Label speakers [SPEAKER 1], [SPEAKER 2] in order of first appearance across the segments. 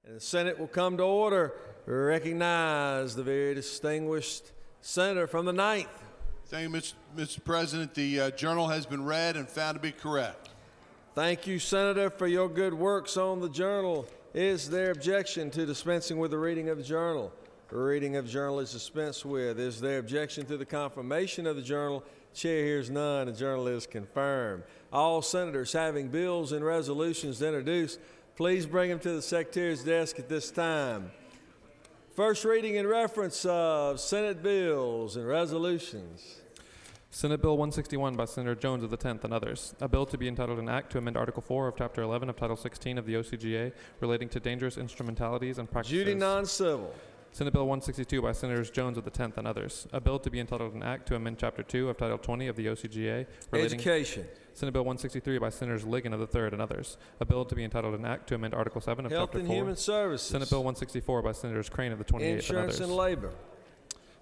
[SPEAKER 1] And the Senate will come to order. Recognize the very distinguished senator from the 9th.
[SPEAKER 2] Thank you, Mr. President. The journal has been read and found to be correct.
[SPEAKER 1] Thank you, Senator, for your good works on the journal. Is there objection to dispensing with the reading of the journal? The reading of the journal is dispensed with. Is there objection to the confirmation of the journal? Chair hears none. The journal is confirmed. All senators having bills and resolutions to introduce, please bring them to the Secretary's desk at this time. First reading in reference of Senate bills and resolutions.
[SPEAKER 3] Senate Bill 161 by Senator Jones of the 10th and others. A bill to be entitled an act to amend Article 4 of Chapter 11 of Title 16 of the OCGA relating to dangerous instrumentalities and practices.
[SPEAKER 1] Duty non-civil.
[SPEAKER 3] Senate Bill 162 by Senators Jones of the 10th and others. A bill to be entitled an act to amend Chapter 2 of Title 20 of the OCGA relating
[SPEAKER 1] Education.
[SPEAKER 3] Senate Bill 163 by Senators Ligon of the 3rd and others. A bill to be entitled an act to amend Article 7 of
[SPEAKER 1] Health
[SPEAKER 3] Chapter
[SPEAKER 1] and
[SPEAKER 3] 4.
[SPEAKER 1] Human Services.
[SPEAKER 3] Senate Bill 164 by Senators Crane of the 28th and others.
[SPEAKER 1] Insurance and Labor.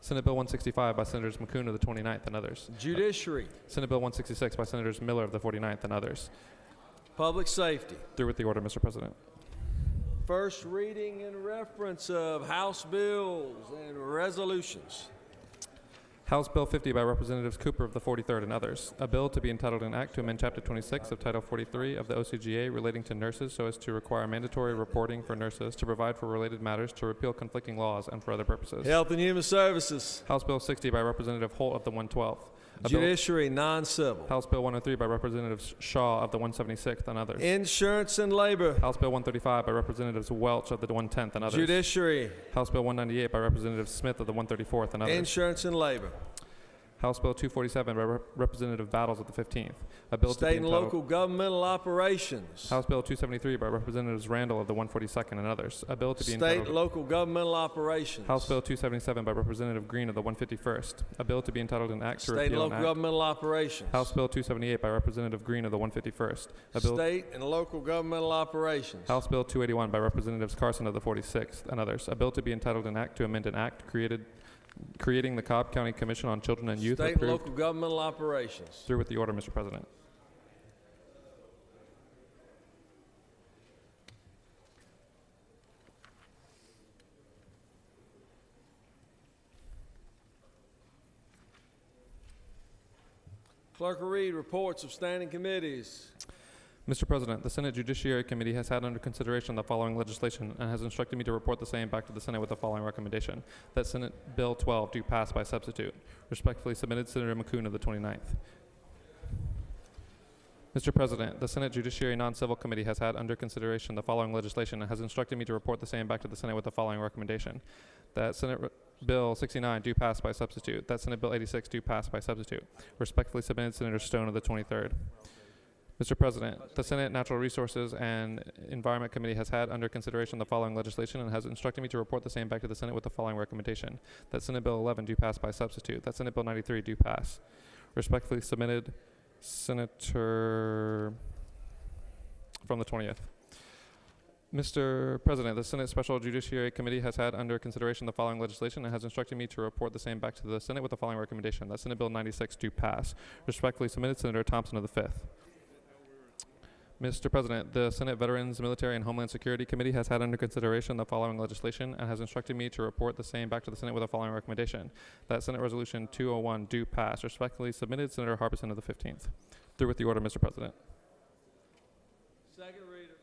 [SPEAKER 3] Senate Bill 165 by Senators McCoon of the 29th and others.
[SPEAKER 1] Judiciary.
[SPEAKER 3] Senate Bill 166 by Senators Miller of the 49th and others.
[SPEAKER 1] Public Safety.
[SPEAKER 3] Through with the order, Mr. President.
[SPEAKER 1] First reading in reference of House bills and resolutions.
[SPEAKER 3] House Bill 50 by Representatives Cooper of the 43rd and others. A bill to be entitled an act to amend Chapter 26 of Title 43 of the OCGA relating to nurses so as to require mandatory reporting for nurses, to provide for related matters, to repeal conflicting laws, and for other purposes.
[SPEAKER 1] Health and Human Services.
[SPEAKER 3] House Bill 60 by Representative Holt of the 112th.
[SPEAKER 1] Judiciary non-civil.
[SPEAKER 3] House Bill 103 by Representatives Shaw of the 176th and others.
[SPEAKER 1] Insurance and Labor.
[SPEAKER 3] House Bill 135 by Representatives Welch of the 110th and others.
[SPEAKER 1] Judiciary.
[SPEAKER 3] House Bill 198 by Representative Smith of the 134th and others.
[SPEAKER 1] Insurance and Labor.
[SPEAKER 3] House Bill 247 by Representative Battles of the 15th. A bill
[SPEAKER 1] State and local governmental operations.
[SPEAKER 3] House Bill 273 by Representatives Randall of the 142nd and others. A bill to be entitled.
[SPEAKER 1] State and local governmental operations.
[SPEAKER 3] House Bill 277 by Representative Green of the 151st. A bill to be entitled an act to
[SPEAKER 1] State
[SPEAKER 3] repeal
[SPEAKER 1] and
[SPEAKER 3] an
[SPEAKER 1] local
[SPEAKER 3] act.
[SPEAKER 1] governmental operations.
[SPEAKER 3] House Bill 278 by Representative Green of the 151st. A bill.
[SPEAKER 1] State and local governmental operations.
[SPEAKER 3] House Bill 281 by Representatives Carson of the 46th and others. A bill to be entitled an act to amend an act creating the Cobb County Commission on Children and Youth.
[SPEAKER 1] State and local governmental operations.
[SPEAKER 3] Through with the order, Mr. President.
[SPEAKER 1] Clerk will read reports of standing committees.
[SPEAKER 3] Mr. President, the Senate Judiciary Committee has had under consideration the following legislation and has instructed me to report the same back to the Senate with the following recommendation: that Senate Bill 12 do pass by substitute. Respectfully submitted, Senator McCoon of the 29th. Mr. President, the Senate Judiciary Non-Civil Committee has had under consideration the following legislation and has instructed me to report the same back to the Senate with the following recommendation: that Senate Bill 69 do pass by substitute. That Senate Bill 86 do pass by substitute. Respectfully submitted, Senator Stone of the 23rd. Mr. President, the Senate Natural Resources and Environment Committee has had under consideration the following legislation and has instructed me to report the same back to the Senate with the following recommendation: that Senate Bill 11 do pass by substitute. That Senate Bill 93 do pass. Respectfully submitted, Senator from the 20th. Mr. President, the Senate Special Judiciary Committee has had under consideration the following legislation and has instructed me to report the same back to the Senate with the following recommendation: that Senate Bill 96 do pass. Respectfully submitted, Senator Thompson of the 5th. Mr. President, the Senate Veterans, Military, and Homeland Security Committee has had under consideration the following legislation and has instructed me to report the same back to the Senate with the following recommendation: that Senate Resolution 201 do pass. Respectfully submitted, Senator Harbison of the 15th. Through with the order, Mr. President.
[SPEAKER 1] Second reader.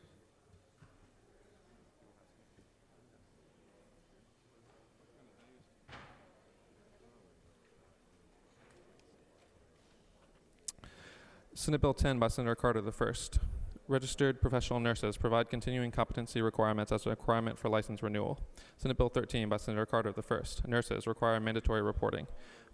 [SPEAKER 3] Senate Bill 10 by Senator Carter the 1st. Registered professional nurses provide continuing competency requirements as a requirement for license renewal. Senate Bill 13 by Senator Carter the 1st. Nurses require mandatory reporting.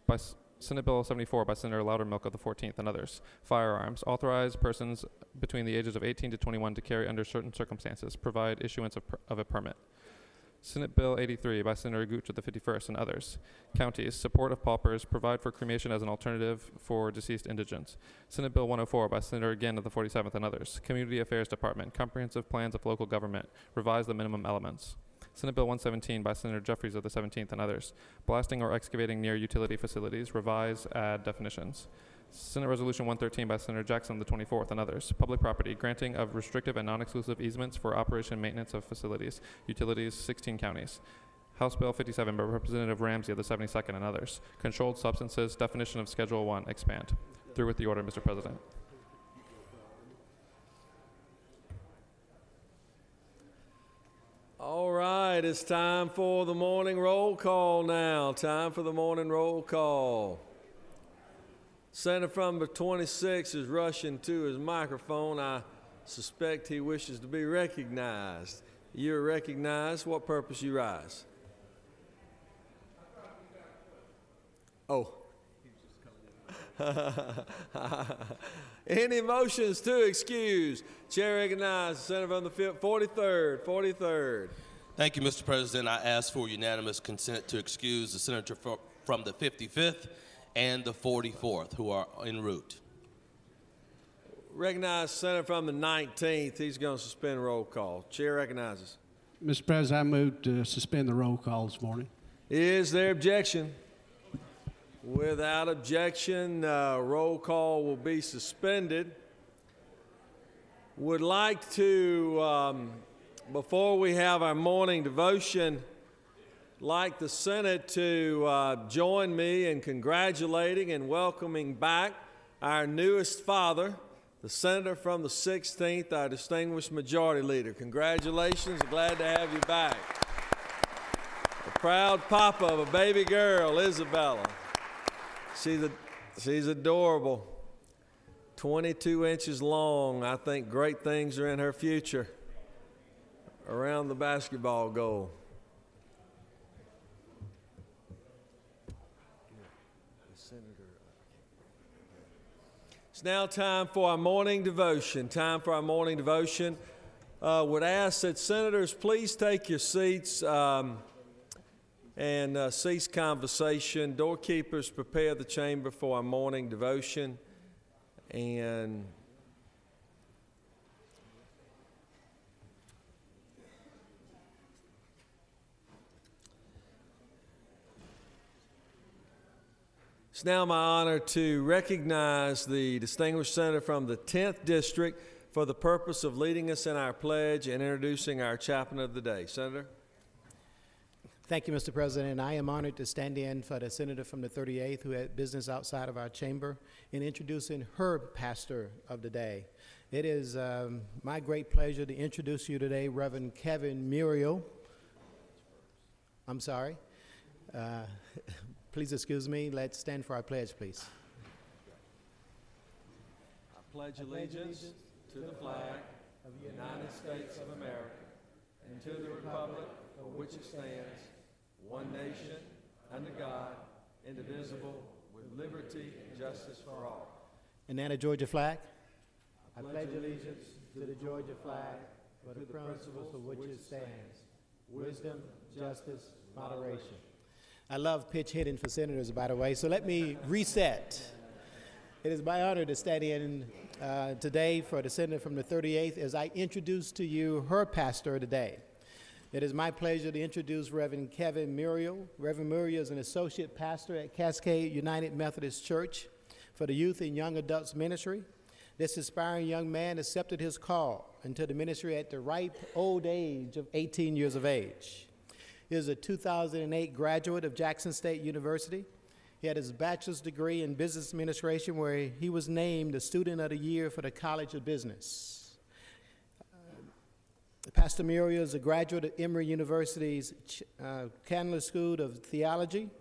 [SPEAKER 3] By Senate Bill 74 by Senator Loudermilk of the 14th and others. Firearms. Authorize persons between the ages of 18 to 21 to carry under certain circumstances. Provide issuance of a permit. Senate Bill 83 by Senator Gooch of the 51st and others. Counties. Support of paupers. Provide for cremation as an alternative for deceased indigents. Senate Bill 104 by Senator Ginn of the 47th and others. Community Affairs Department. Comprehensive plans of local government. Revise the minimum elements. Senate Bill 117 by Senator Jeffries of the 17th and others. Blasting or excavating near utility facilities. Revise, add definitions. Senate Resolution 113 by Senator Jackson, the 24th, and others. Public property, granting of restrictive and non-exclusive easements for operation and maintenance of facilities, utilities, 16 counties. House Bill 57 by Representative Ramsey of the 72nd and others. Controlled substances, definition of Schedule 1, expand. Through with the order, Mr. President.
[SPEAKER 1] All right, it's time for the morning roll call now. Time for the morning roll call. Senator from number 26 is rushing to his microphone. I suspect he wishes to be recognized. You're recognized. What purpose you rise? Oh. Any motions to excuse? Chair recognizes the Senator from the 43rd.
[SPEAKER 4] Thank you, Mr. President. I ask for unanimous consent to excuse the senator from the 55th and the 44th who are en route.
[SPEAKER 1] Recognize the Senator from the 19th. He's going to suspend roll call. Chair recognizes.
[SPEAKER 5] Mr. President, I move to suspend the roll call this morning.
[SPEAKER 1] Is there objection? Without objection, roll call will be suspended. Would like to, before we have our morning devotion, like the Senate to join me in congratulating and welcoming back our newest father, the Senator from the 16th, our distinguished Majority Leader. Congratulations, glad to have you back. The proud papa of a baby girl, Isabella. She's adorable, 22 inches long. I think great things are in her future around the basketball goal. It's now time for our morning devotion. Would ask that senators please take your seats and cease conversation. Doorkeepers, prepare the chamber for our morning devotion. And it's now my honor to recognize the distinguished senator from the 10th District for the purpose of leading us in our pledge and introducing our chaplain of the day. Senator.
[SPEAKER 6] Thank you, Mr. President. I am honored to stand in for the senator from the 38th who had business outside of our chamber in introducing her pastor of the day. It is my great pleasure to introduce you today, Reverend Kevin Muriel. I'm sorry. Please excuse me. Let's stand for our pledge, please.
[SPEAKER 1] I pledge allegiance to the flag of the United States of America and to the republic for which it stands, one nation, under God, indivisible, with liberty and justice for all.
[SPEAKER 6] And now the Georgia flag. I pledge allegiance to the Georgia flag for the principles for which it stands, wisdom, justice, moderation. I love pitch hitting for senators, by the way, so let me reset. It is my honor to stand in today for the senator from the 38th as I introduce to you her pastor today. It is my pleasure to introduce Reverend Kevin Muriel. Reverend Muriel is an associate pastor at Cascade United Methodist Church for the Youth and Young Adults Ministry. This aspiring young man accepted his call into the ministry at the ripe old age of 18 years of age. He is a 2008 graduate of Jackson State University. He had his bachelor's degree in business administration where he was named the Student of the Year for the College of Business. Pastor Muriel is a graduate of Emory University's Candler School of Theology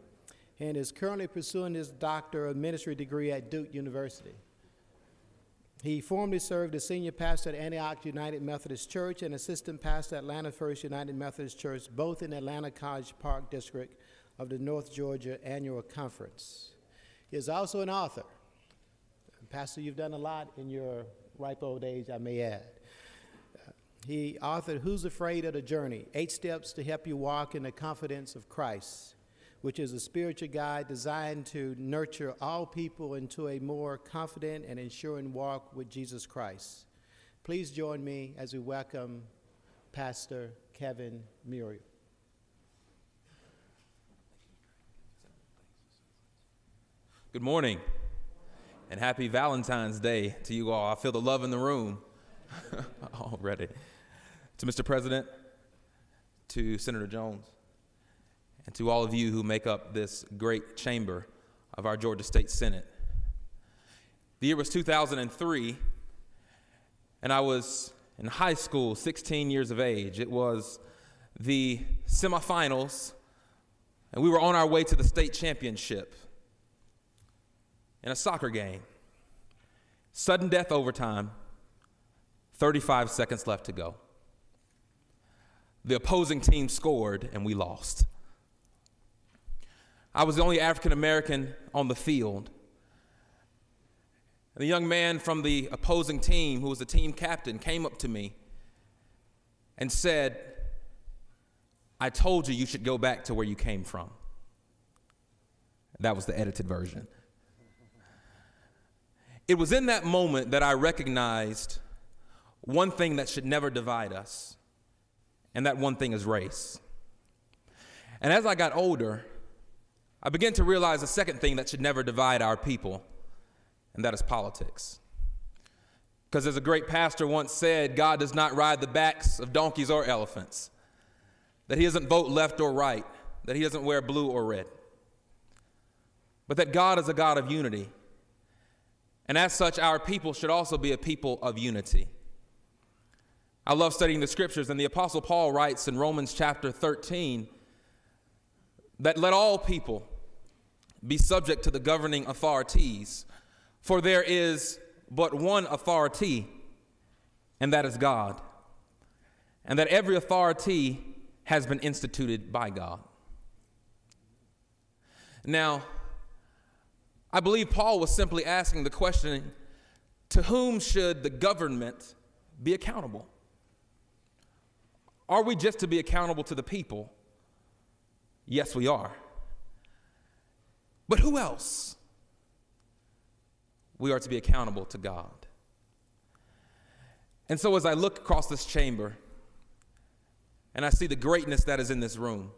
[SPEAKER 6] and is currently pursuing his Doctor of Ministry degree at Duke University. He formerly served as senior pastor at Antioch United Methodist Church and assistant pastor at Atlanta First United Methodist Church, both in Atlanta College Park District of the North Georgia Annual Conference. He is also an author. Pastor, you've done a lot in your ripe old age, I may add. He authored Who's Afraid of the Journey? 8 Steps to Help You Walk in the Confidence of Christ, which is a spiritual guide designed to nurture all people into a more confident and ensuring walk with Jesus Christ. Please join me as we welcome Pastor Kevin Muriel.
[SPEAKER 7] Good morning, and happy Valentine's Day to you all. I feel the love in the room already. To Mr. President, to Senator Jones, and to all of you who make up this great chamber of our Georgia State Senate. The year was 2003, and I was in high school, 16 years of age. It was the semifinals, and we were on our way to the state championship in a soccer game. Sudden death overtime, 35 seconds left to go. The opposing team scored, and we lost. I was the only African American on the field. And the young man from the opposing team, who was the team captain, came up to me and said, "I told you you should go back to where you came from." That was the edited version. It was in that moment that I recognized one thing that should never divide us, and that one thing is race. And as I got older, I began to realize a second thing that should never divide our people, and that is politics. Because as a great pastor once said, God does not ride the backs of donkeys or elephants, that he doesn't vote left or right, that he doesn't wear blue or red, but that God is a God of unity. And as such, our people should also be a people of unity. I love studying the scriptures, and the Apostle Paul writes in Romans chapter 13 that let all people be subject to the governing authorities, for there is but one authority, and that is God, and that every authority has been instituted by God. Now, I believe Paul was simply asking the question, to whom should the government be accountable? Are we just to be accountable to the people? Yes, we are. But who else? We are to be accountable to God. And so as I look across this chamber and I see the greatness that is in this room,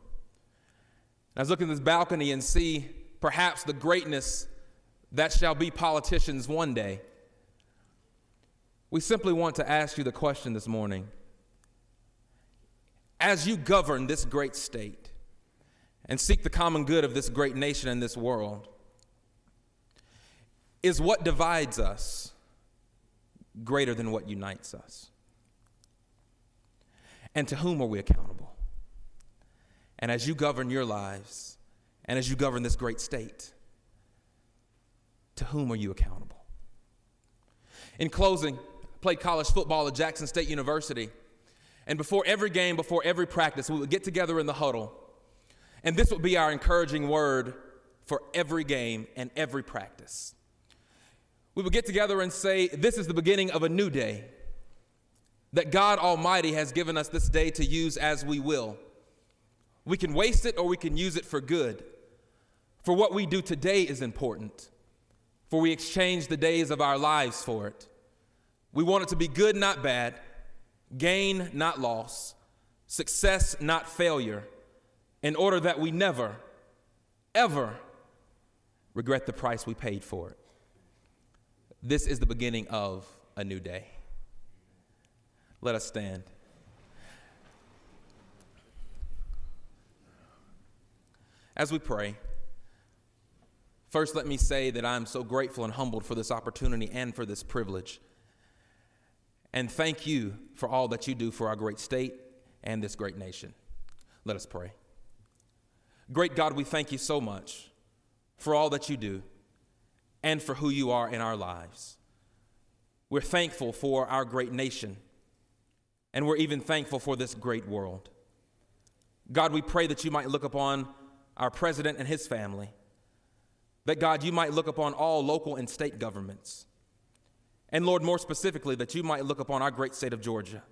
[SPEAKER 7] and I look in this balcony and see perhaps the greatness that shall be politicians one day, we simply want to ask you the question this morning. As you govern this great state and seek the common good of this great nation and this world, is what divides us greater than what unites us? And to whom are we accountable? And as you govern your lives, and as you govern this great state, to whom are you accountable? In closing, I played college football at Jackson State University, and before every game, before every practice, we would get together in the huddle, and this would be our encouraging word for every game and every practice. We would get together and say, this is the beginning of a new day, that God Almighty has given us this day to use as we will. We can waste it or we can use it for good. For what we do today is important, for we exchange the days of our lives for it. We want it to be good, not bad, gain, not loss, success, not failure, in order that we never, ever regret the price we paid for it. This is the beginning of a new day. Let us stand. As we pray, first let me say that I'm so grateful and humbled for this opportunity and for this privilege. And thank you for all that you do for our great state and this great nation. Let us pray. Great God, we thank you so much for all that you do and for who you are in our lives. We're thankful for our great nation, and we're even thankful for this great world. God, we pray that you might look upon our president and his family, that God, you might look upon all local and state governments, and Lord, more specifically, that you might look upon our great state of Georgia,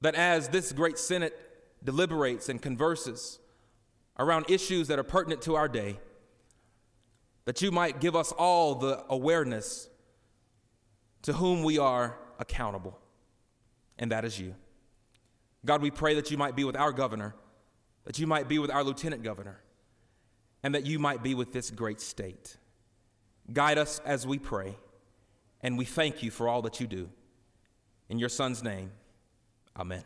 [SPEAKER 7] that as this great Senate deliberates and converses around issues that are pertinent to our day, that you might give us all the awareness to whom we are accountable, and that is you. God, we pray that you might be with our governor, that you might be with our lieutenant governor, and that you might be with this great state. Guide us as we pray, and we thank you for all that you do. In your Son's name, amen.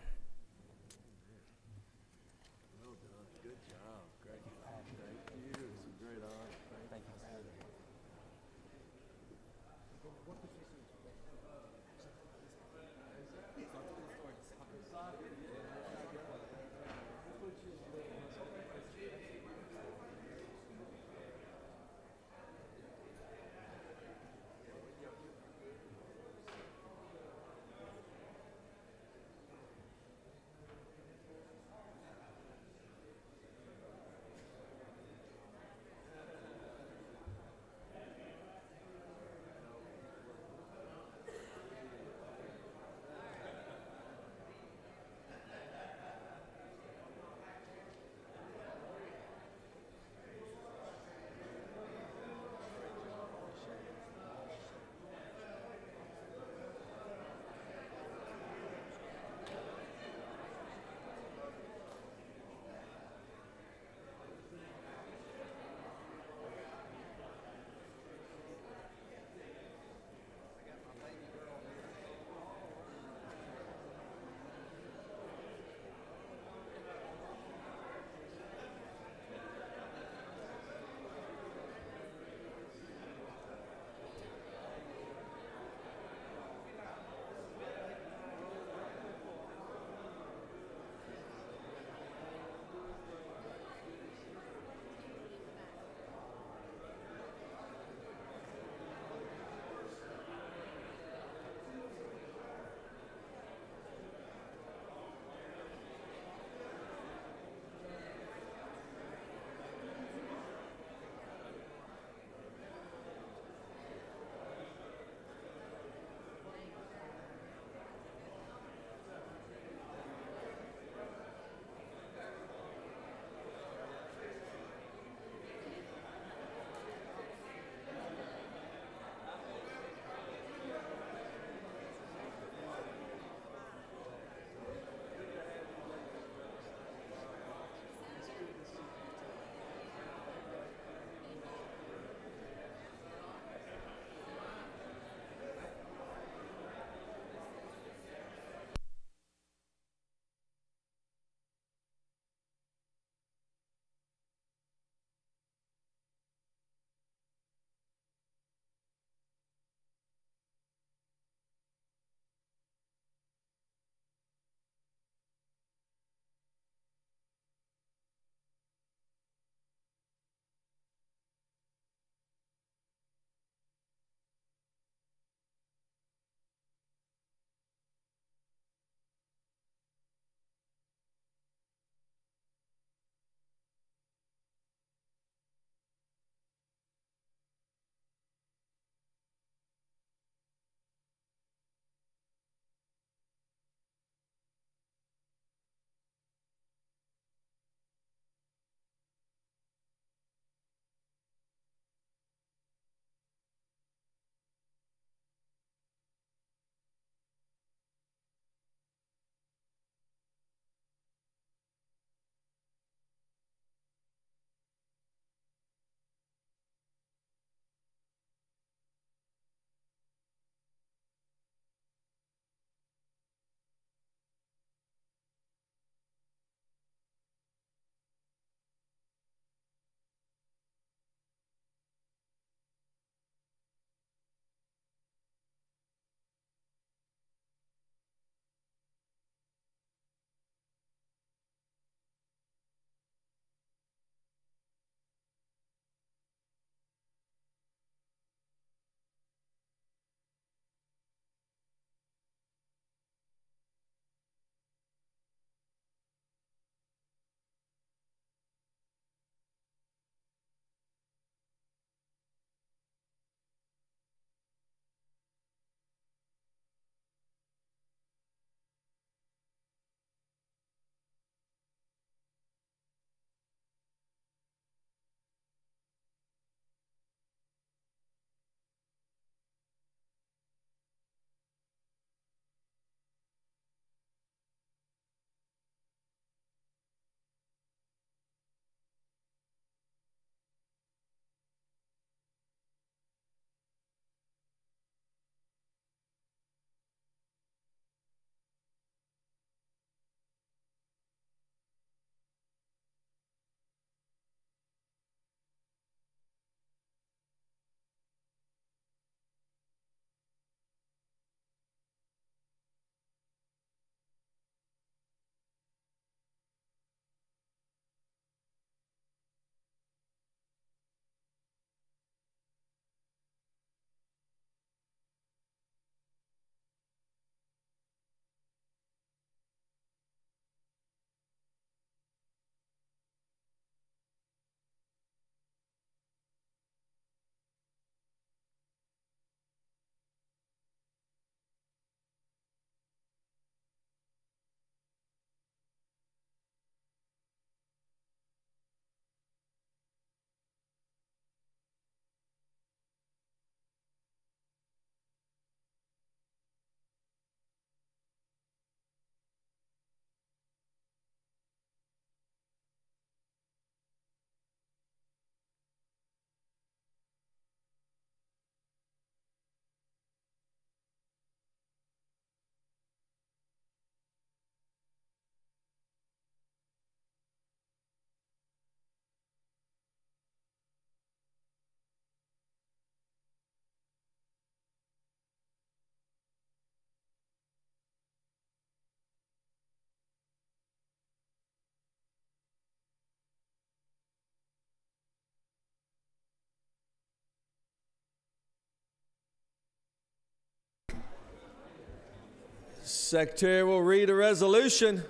[SPEAKER 1] Secretary will read a resolution.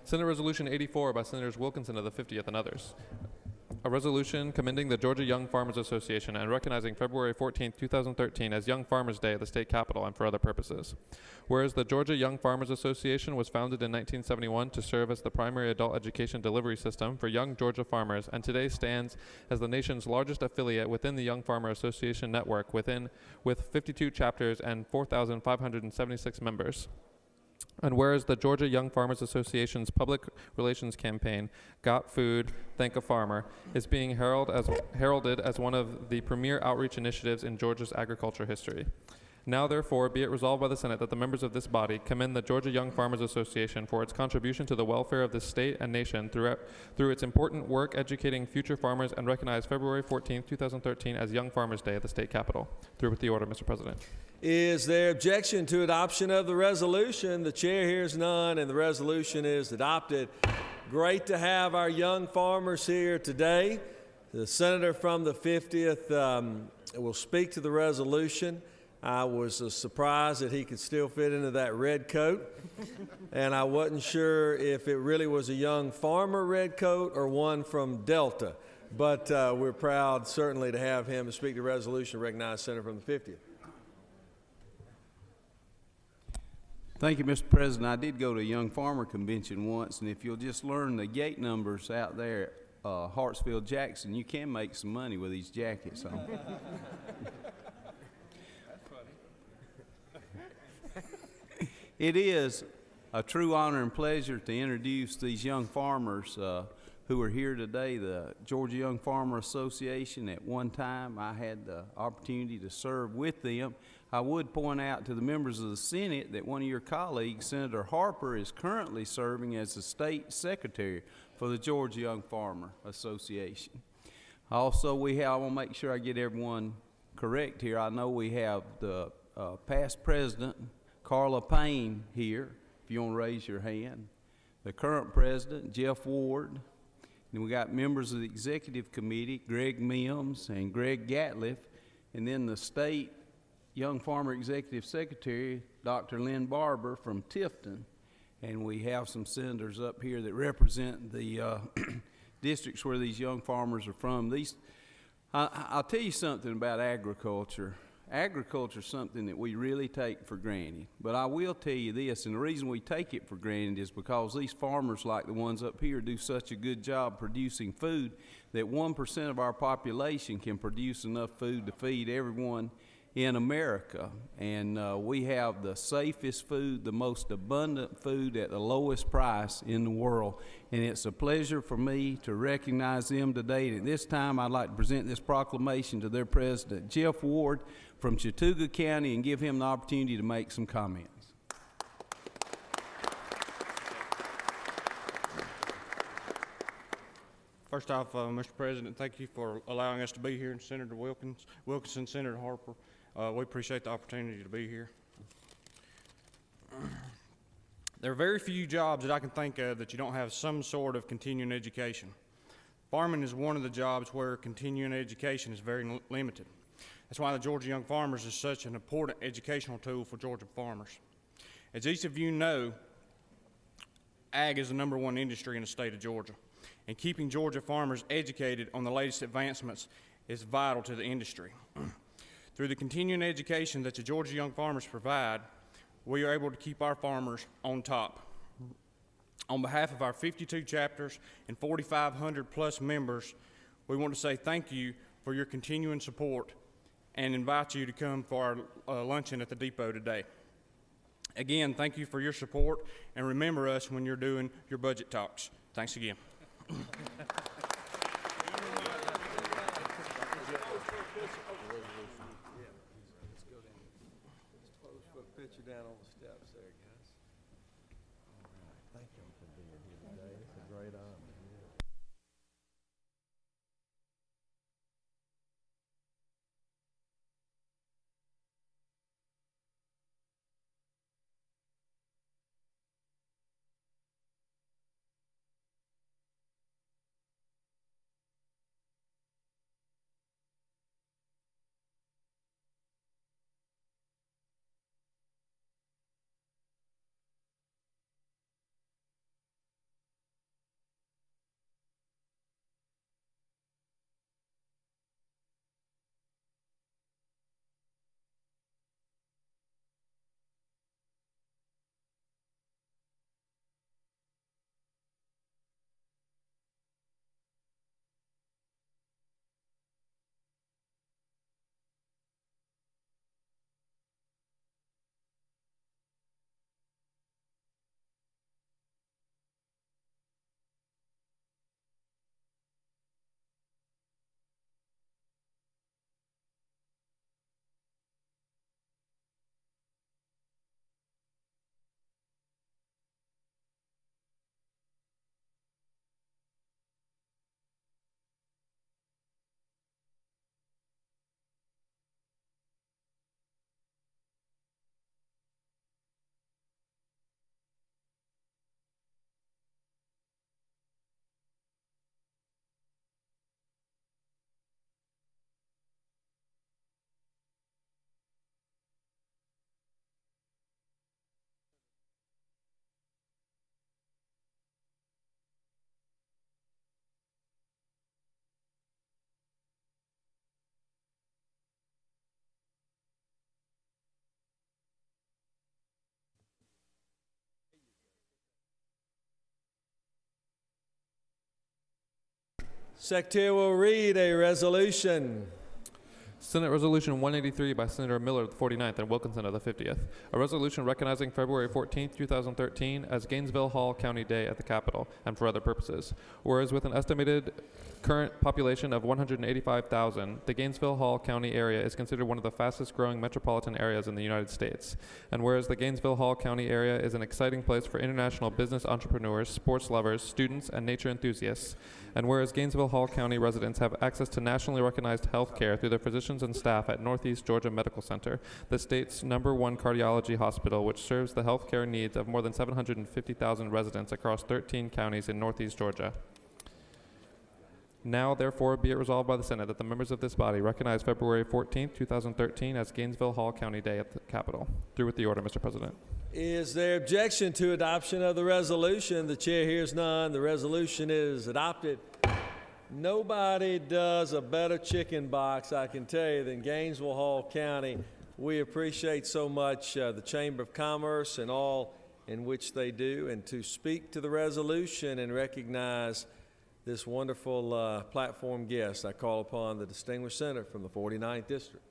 [SPEAKER 3] Senate Resolution 84 by Senators Wilkinson of the 50th and others. A resolution commending the Georgia Young Farmers Association and recognizing February 14, 2013 as Young Farmers Day at the state capitol and for other purposes. Whereas the Georgia Young Farmers Association was founded in 1971 to serve as the primary adult education delivery system for young Georgia farmers and today stands as the nation's largest affiliate within the Young Farmer Association network with 52 chapters and 4,576 members. And whereas the Georgia Young Farmers Association's public relations campaign, Got Food, Thank a Farmer, is being heralded as one of the premier outreach initiatives in Georgia's agriculture history. Now, therefore, be it resolved by the Senate that the members of this body commend the Georgia Young Farmers Association for its contribution to the welfare of the state and nation through its important work educating future farmers and recognize February 14, 2013 as Young Farmers Day at the state capitol. Through with the order, Mr. President.
[SPEAKER 1] Is there objection to adoption of the resolution? The chair hears none, and the resolution is adopted. Great to have our young farmers here today. The senator from the 50th will speak to the resolution. I was surprised that he could still fit into that red coat, and I wasn't sure if it really was a young farmer red coat or one from Delta. But we're proud, certainly, to have him speak to the resolution, recognize Senator from the 50th.
[SPEAKER 8] Thank you, Mr. President. I did go to a young farmer convention once, and if you'll just learn the gate numbers out there at Hartsfield Jackson, you can make some money with these jackets on. It is a true honor and pleasure to introduce these young farmers who are here today, the Georgia Young Farmer Association. At one time, I had the opportunity to serve with them. I would point out to the members of the Senate that one of your colleagues, Senator Harper, is currently serving as the state secretary for the Georgia Young Farmer Association. Also, I want to make sure I get everyone correct here. I know we have the past president, Carla Payne, here, if you want to raise your hand. The current president, Jeff Ward. And we got members of the executive committee, Greg Mims and Greg Gatliff. And then the state Young Farmer Executive Secretary, Dr. Lynn Barber from Tifton. And we have some senators up here that represent the districts where these young farmers are from. I'll tell you something about agriculture. Agriculture is something that we really take for granted. But I will tell you this, and the reason we take it for granted is because these farmers like the ones up here do such a good job producing food that 1% of our population can produce enough food to feed everyone in America. And we have the safest food, the most abundant food at the lowest price in the world. And it's a pleasure for me to recognize them today. And at this time, I'd like to present this proclamation to their president, Jeff Ward, from Chattooga County, and give him the opportunity to make some comments.
[SPEAKER 9] First off, Mr. President, thank you for allowing us to be here, and Senator Wilkinson, Senator Harper. We appreciate the opportunity to be here. There are very few jobs that I can think of that you don't have some sort of continuing education. Farming is one of the jobs where continuing education is very limited. That's why the Georgia Young Farmers is such an important educational tool for Georgia farmers. As each of you know, ag is the #1 industry in the state of Georgia, and keeping Georgia farmers educated on the latest advancements is vital to the industry. Through the continuing education that the Georgia Young Farmers provide, we are able to keep our farmers on top. On behalf of our 52 chapters and 4,500 plus members, we want to say thank you for your continuing support and invite you to come for our luncheon at the depot today. Again, thank you for your support, and remember us when you're doing your budget talks. Thanks again.
[SPEAKER 1] Picture down on the steps there, guys. All right. Thank you for being here today. It's a great honor. Secretary will read a resolution.
[SPEAKER 3] Senate Resolution 183 by Senator Miller of the 49th and Wilkinson of the 50th. A resolution recognizing February 14, 2013 as Gainesville Hall County Day at the Capitol and for other purposes. Whereas with an estimated current population of 185,000, the Gainesville Hall County area is considered one of the fastest growing metropolitan areas in the United States. And whereas the Gainesville Hall County area is an exciting place for international business entrepreneurs, sports lovers, students, and nature enthusiasts. And whereas Gainesville Hall County residents have access to nationally recognized health care through their physicians and staff at Northeast Georgia Medical Center, the state's #1 cardiology hospital, which serves the health care needs of more than 750,000 residents across 13 counties in Northeast Georgia. Now, therefore, be it resolved by the Senate that the members of this body recognize February 14, 2013 as Gainesville Hall County Day at the Capitol. Through with the order, Mr. President.
[SPEAKER 1] Is there objection to adoption of the resolution? The chair hears none. The resolution is adopted. Nobody does a better chicken box, I can tell you, than Gainesville Hall County. We appreciate so much the Chamber of Commerce and all in which they do. And to speak to the resolution and recognize this wonderful platform guest, I call upon the distinguished senator from the 49th District.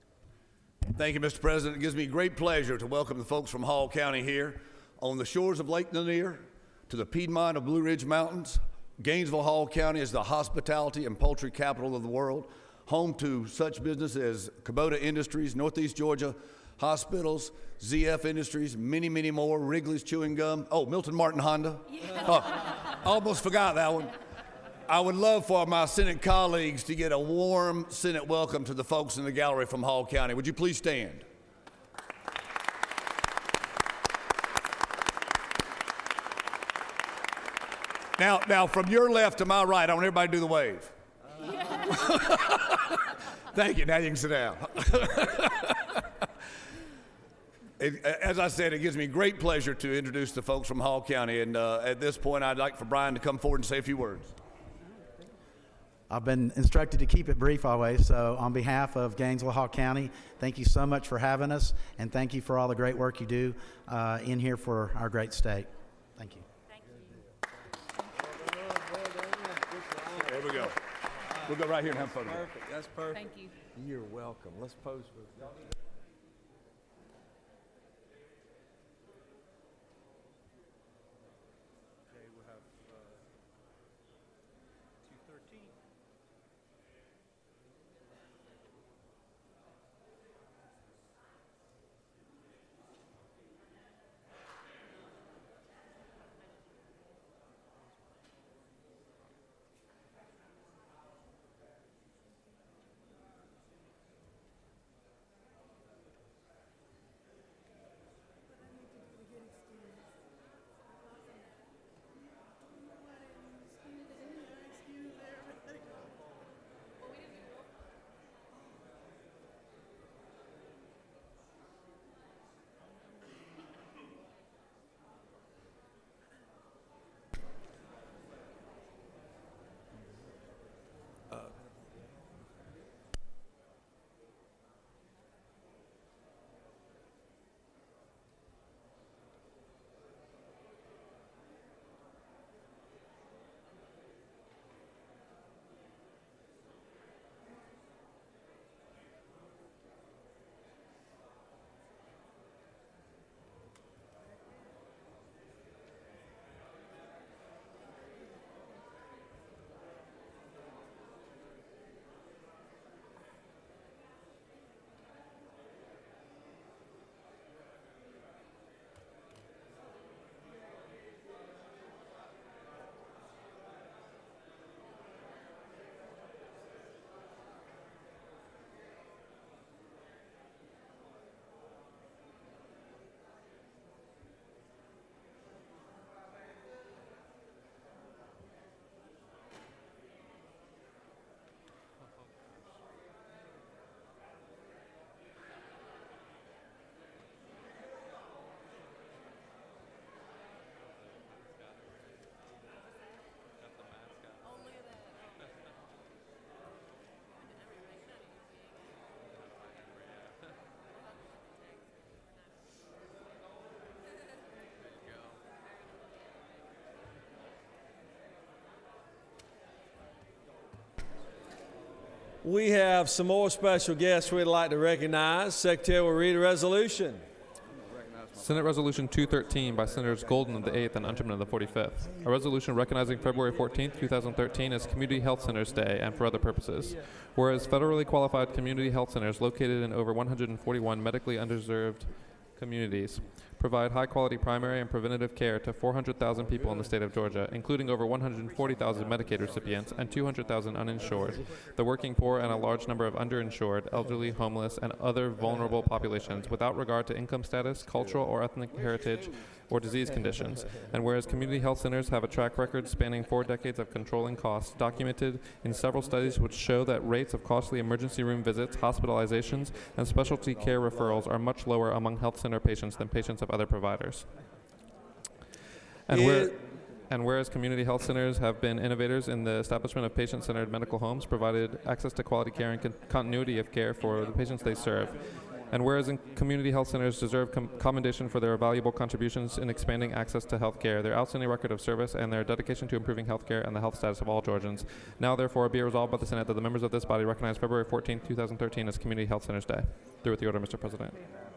[SPEAKER 10] Thank you, Mr. President. It gives me great pleasure to welcome the folks from Hall County here on the shores of Lake Lanier to the Piedmont of Blue Ridge Mountains. Gainesville Hall County is the hospitality and poultry capital of the world, home to such business as Kubota Industries, Northeast Georgia Hospitals, ZF Industries, many, many more, Wrigley's Chewing Gum, oh, Milton Martin Honda. Almost forgot that one. I would love for my Senate colleagues to get a warm Senate welcome to the folks in the gallery from Hall County. Would you please stand? Now, from your left to my right, I want everybody to do the wave. Thank you. Now you can sit down. As I said, it gives me great pleasure to introduce the folks from Hall County. And at this point, I'd like for Brian to come forward and say a few words.
[SPEAKER 11] I've been instructed to keep it brief always, so on behalf of Gainesville Hall County, thank you so much for having us, and thank you for all the great work you do in here for our great state. Thank you.
[SPEAKER 12] Thank you.
[SPEAKER 10] There we go. We'll go right here and have a photo.
[SPEAKER 1] Perfect. That's perfect.
[SPEAKER 12] Thank you.
[SPEAKER 1] You're welcome. Let's pose for We have some more special guests we'd like to recognize. Secretary will read a resolution.
[SPEAKER 3] Senate Resolution 213 by Senators Golden of the 8th and Unterman of the 45th. A resolution recognizing February 14, 2013 as Community Health Centers Day and for other purposes. Whereas federally qualified community health centers located in over 141 medically underserved communities provide high-quality primary and preventative care to 400,000 people in the state of Georgia, including over 140,000 Medicaid recipients and 200,000 uninsured, the working poor, and a large number of underinsured, elderly, homeless, and other vulnerable populations without regard to income status, cultural or ethnic heritage, or disease conditions. And whereas community health centers have a track record spanning 4 decades of controlling costs, documented in several studies which show that rates of costly emergency room visits, hospitalizations, and specialty care referrals are much lower among health center patients than patients of other providers. And whereas community health centers have been innovators in the establishment of patient-centered medical homes, provided access to quality care and continuity of care for the patients they serve. And whereas community health centers deserve commendation for their valuable contributions in expanding access to health care, their outstanding record of service, and their dedication to improving health care and the health status of all Georgians. Now, therefore, be it resolved by the Senate that the members of this body recognize February 14, 2013 as Community Health Centers Day. Through with the order, Mr. President.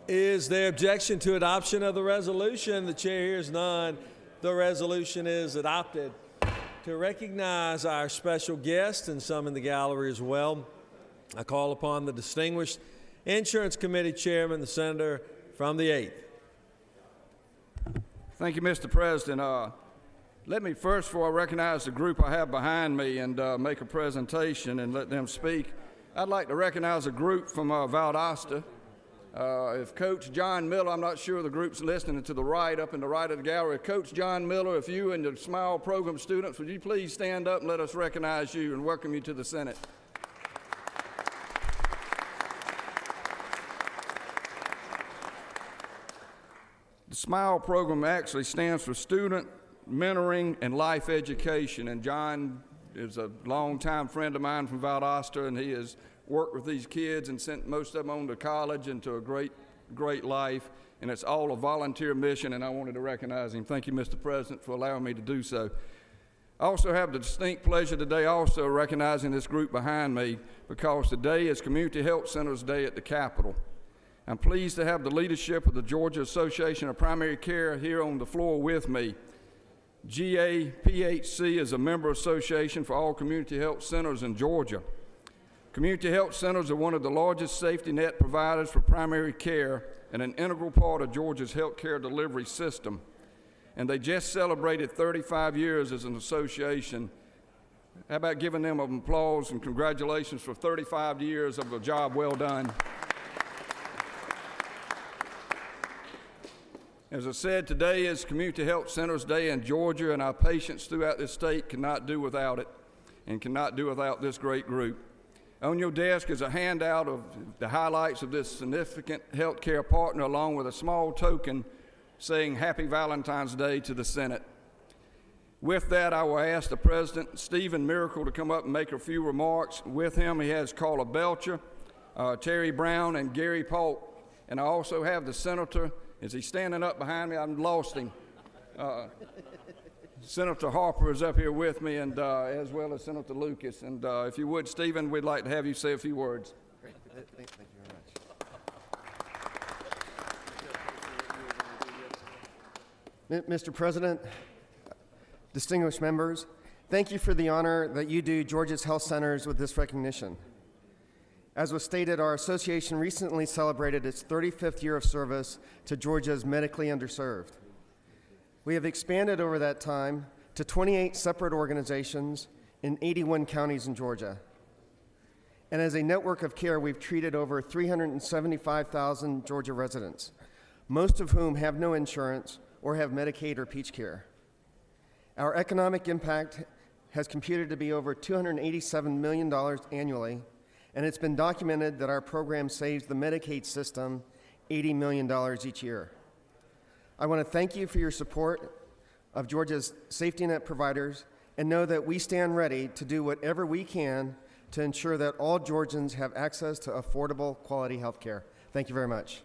[SPEAKER 1] Is there objection to adoption of the resolution? The chair hears none. The resolution is adopted. To recognize our special guest and some in the gallery as well, I call upon the distinguished Insurance Committee Chairman, the Senator from the 8th.
[SPEAKER 13] Thank you, Mr. President. Let me first, before I recognize the group I have behind me and make a presentation and let them speak, I'd like to recognize a group from Valdosta. If Coach John Miller, I'm not sure the group's listening to the right, up in the right of the gallery. Coach John Miller, if you and the SMILE program students, would you please stand up and let us recognize you and welcome you to the Senate. The SMILE program actually stands for Student Mentoring and Life Education, and John is a longtime friend of mine from Valdosta, and he has worked with these kids and sent most of them on to college and to a great life, and it's all a volunteer mission, and I wanted to recognize him. Thank you, Mr. President, for allowing me to do so. I also have the distinct pleasure today also recognizing this group behind me because today is Community Health Centers Day at the Capitol. I'm pleased to have the leadership of the Georgia Association of Primary Care here on the floor with me. GAPHC is a member association for all community health centers in Georgia. Community health centers are one of the largest safety net providers for primary care and an integral part of Georgia's health care delivery system. And they just celebrated 35 years as an association. How about giving them an applause and congratulations for 35 years of a job well done. As I said, today is Community Health Centers Day in Georgia, and our patients throughout this state cannot do without it and cannot do without this great group. On your desk is a handout of the highlights of this significant health care partner, along with a small token saying Happy Valentine's Day to the Senate. With that, I will ask the President, Stephen Miracle, to come up and make a few remarks. With him, he has Carla Belcher, Terry Brown, and Gary Polk. And I also have the Senator. Is he standing up behind me? I've lost him. Senator Harper is up here with me, and as well as Senator Lucas. And if you would, Stephen, we'd like to have you say a few words.
[SPEAKER 14] Great. Thank you very much. Mr. President, distinguished members, thank you for the honor that you do Georgia's health centers with this recognition. As was stated, our association recently celebrated its 35th year of service to Georgia's medically underserved. We have expanded over that time to 28 separate organizations in 81 counties in Georgia. And as a network of care, we've treated over 375,000 Georgia residents, most of whom have no insurance or have Medicaid or Peach Care. Our economic impact has computed to be over $287 million annually, and it's been documented that our program saves the Medicaid system $80 million each year. I want to thank you for your support of Georgia's safety net providers and know that we stand ready to do whatever we can to ensure that all Georgians have access to affordable, quality health care. Thank you very much.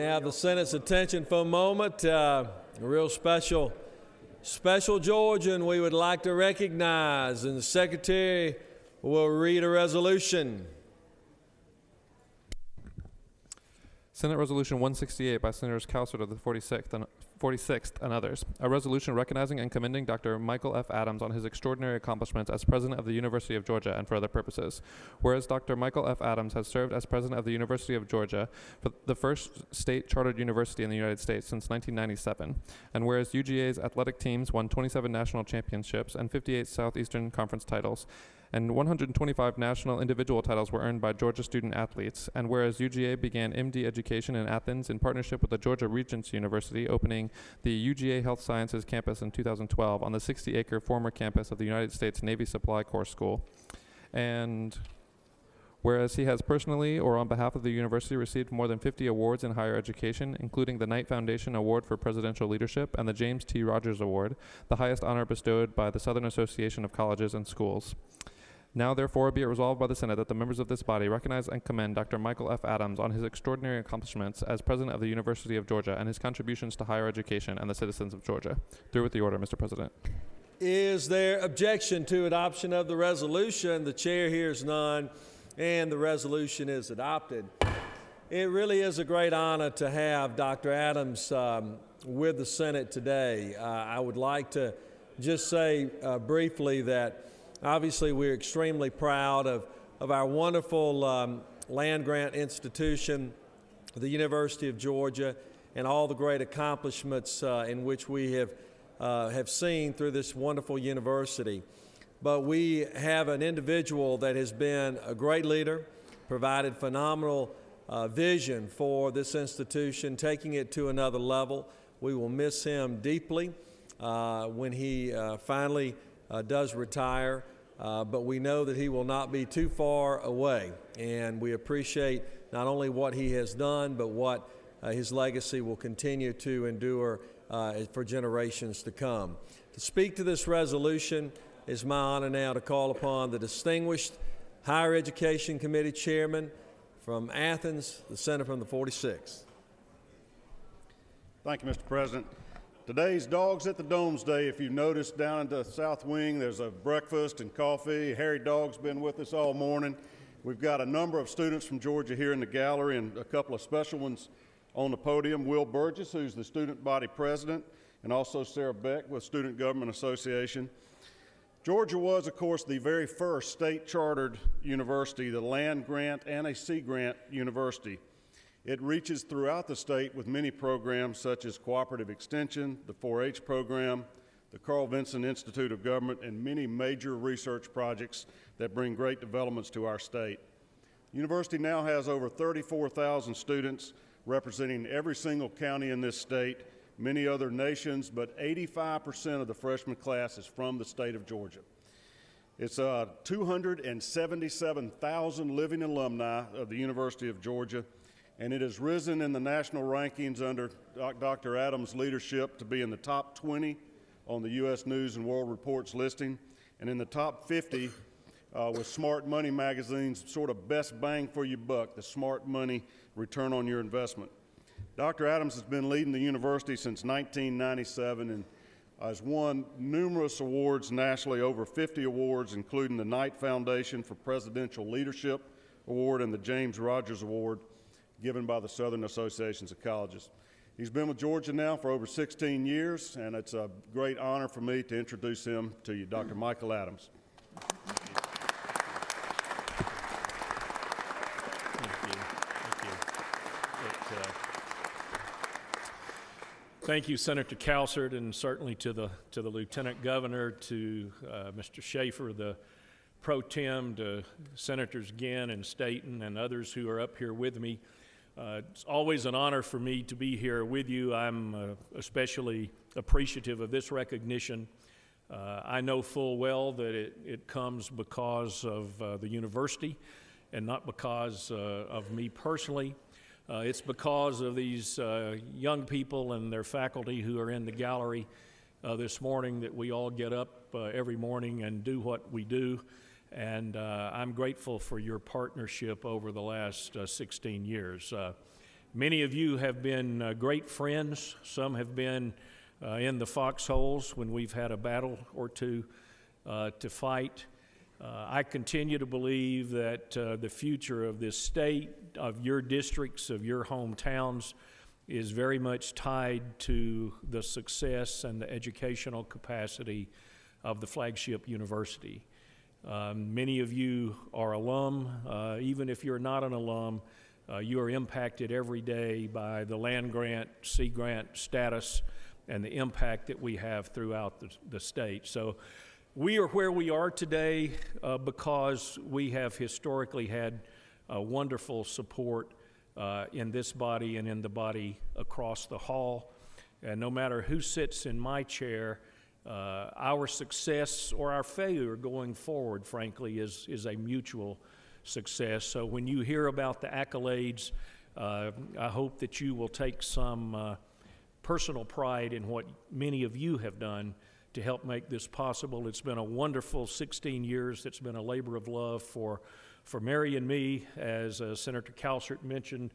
[SPEAKER 1] have the Senate's attention for a moment. A real special Georgian we would like to recognize, and the Secretary will read a resolution.
[SPEAKER 3] Senate Resolution 168 by Senators Cowsert of the 46th and others. A resolution recognizing and commending Dr. Michael F. Adams on his extraordinary accomplishments as President of the University of Georgia and for other purposes. Whereas Dr. Michael F. Adams has served as President of the University of Georgia, for the first state-chartered university in the United States since 1997. And whereas UGA's athletic teams won 27 national championships and 58 Southeastern Conference titles, and 125 national individual titles were earned by Georgia student athletes. And whereas UGA began MD education in Athens in partnership with the Georgia Regents University, opening the UGA Health Sciences campus in 2012 on the 60-acre former campus of the United States Navy Supply Corps School. And whereas he has personally or on behalf of the university received more than 50 awards in higher education, including the Knight Foundation Award for Presidential Leadership and the James T. Rogers Award, the highest honor bestowed by the Southern Association of Colleges and Schools. Now, therefore, be it resolved by the Senate that the members of this body recognize and commend Dr. Michael F. Adams on his extraordinary accomplishments as President of the University of Georgia and his contributions to higher education and the citizens of Georgia. Through with the order, Mr. President.
[SPEAKER 1] Is there objection to adoption of the resolution? The chair hears none, and the resolution is adopted. It really is a great honor to have Dr. Adams with the Senate today. I would like to just say briefly that obviously, we're extremely proud of our wonderful land-grant institution, the University of Georgia, and all the great accomplishments in which we have seen through this wonderful university. But we have an individual that has been a great leader, provided phenomenal vision for this institution, taking it to another level. We will miss him deeply when he finally does retire. But we know that he will not be too far away, and we appreciate not only what he has done, but what his legacy will continue to endure for generations to come. To speak to this resolution, it's my honor now to call upon the distinguished Higher Education Committee Chairman from Athens, the Senator from the 46th.
[SPEAKER 15] Thank you, Mr. President. Today's Dogs at the Domes Day. If you noticed down in the South Wing, there's a breakfast and coffee. Harry Dogg's been with us all morning. We've got a number of students from Georgia here in the gallery and a couple of special ones on the podium. Will Burgess, who's the student body president, and also Sarah Beck with Student Government Association. Georgia was, of course, the very first state-chartered university, the land grant and a sea grant university. It reaches throughout the state with many programs such as Cooperative Extension, the 4-H program, the Carl Vinson Institute of Government, and many major research projects that bring great developments to our state. The university now has over 34,000 students representing every single county in this state, many other nations, but 85% of the freshman class is from the state of Georgia. It's 277,000 living alumni of the University of Georgia, and it has risen in the national rankings under Dr. Adams' leadership to be in the top 20 on the U.S. News and World Report's listing, and in the top 50 with Smart Money magazine's sort of best bang for your buck, the Smart Money return on your investment. Dr. Adams has been leading the university since 1997 and has won numerous awards nationally, over 50 awards, including the Knight Foundation for Presidential Leadership Award and the James Rogers Award, given by the Southern Associations of Colleges. He's been with Georgia now for over 16 years, and it's a great honor for me to introduce him to you, Dr. Michael Adams.
[SPEAKER 12] Thank you, Senator Cowsert, and certainly to the Lieutenant Governor, to Mr. Schaefer, the Pro Tem, to Senators Ginn and Staten and others who are up here with me. It's always an honor for me to be here with you. I'm especially appreciative of this recognition. I know full well that it comes because of the university and not because of me personally. It's because of these young people and their faculty who are in the gallery this morning that we all get up every morning and do what we do. And I'm grateful for your partnership over the last 16 years. Many of you have been great friends. Some have been in the foxholes when we've had a battle or two to fight. I continue to believe that the future of this state, of your districts, of your hometowns, is very much tied to the success and the educational capacity of the flagship university. Many of you are alum. Even if you're not an alum, you are impacted every day by the land grant, sea grant status, and the impact that we have throughout the state. So we are where we are today because we have historically had wonderful support in this body and in the body across the hall. And no matter who sits in my chair, our success or our failure going forward, frankly, is a mutual success. So when you hear about the accolades, I hope that you will take some personal pride in what many of you have done to help make this possible. It's been a wonderful 16 years. It's been a labor of love for Mary and me. As Senator Calsert mentioned,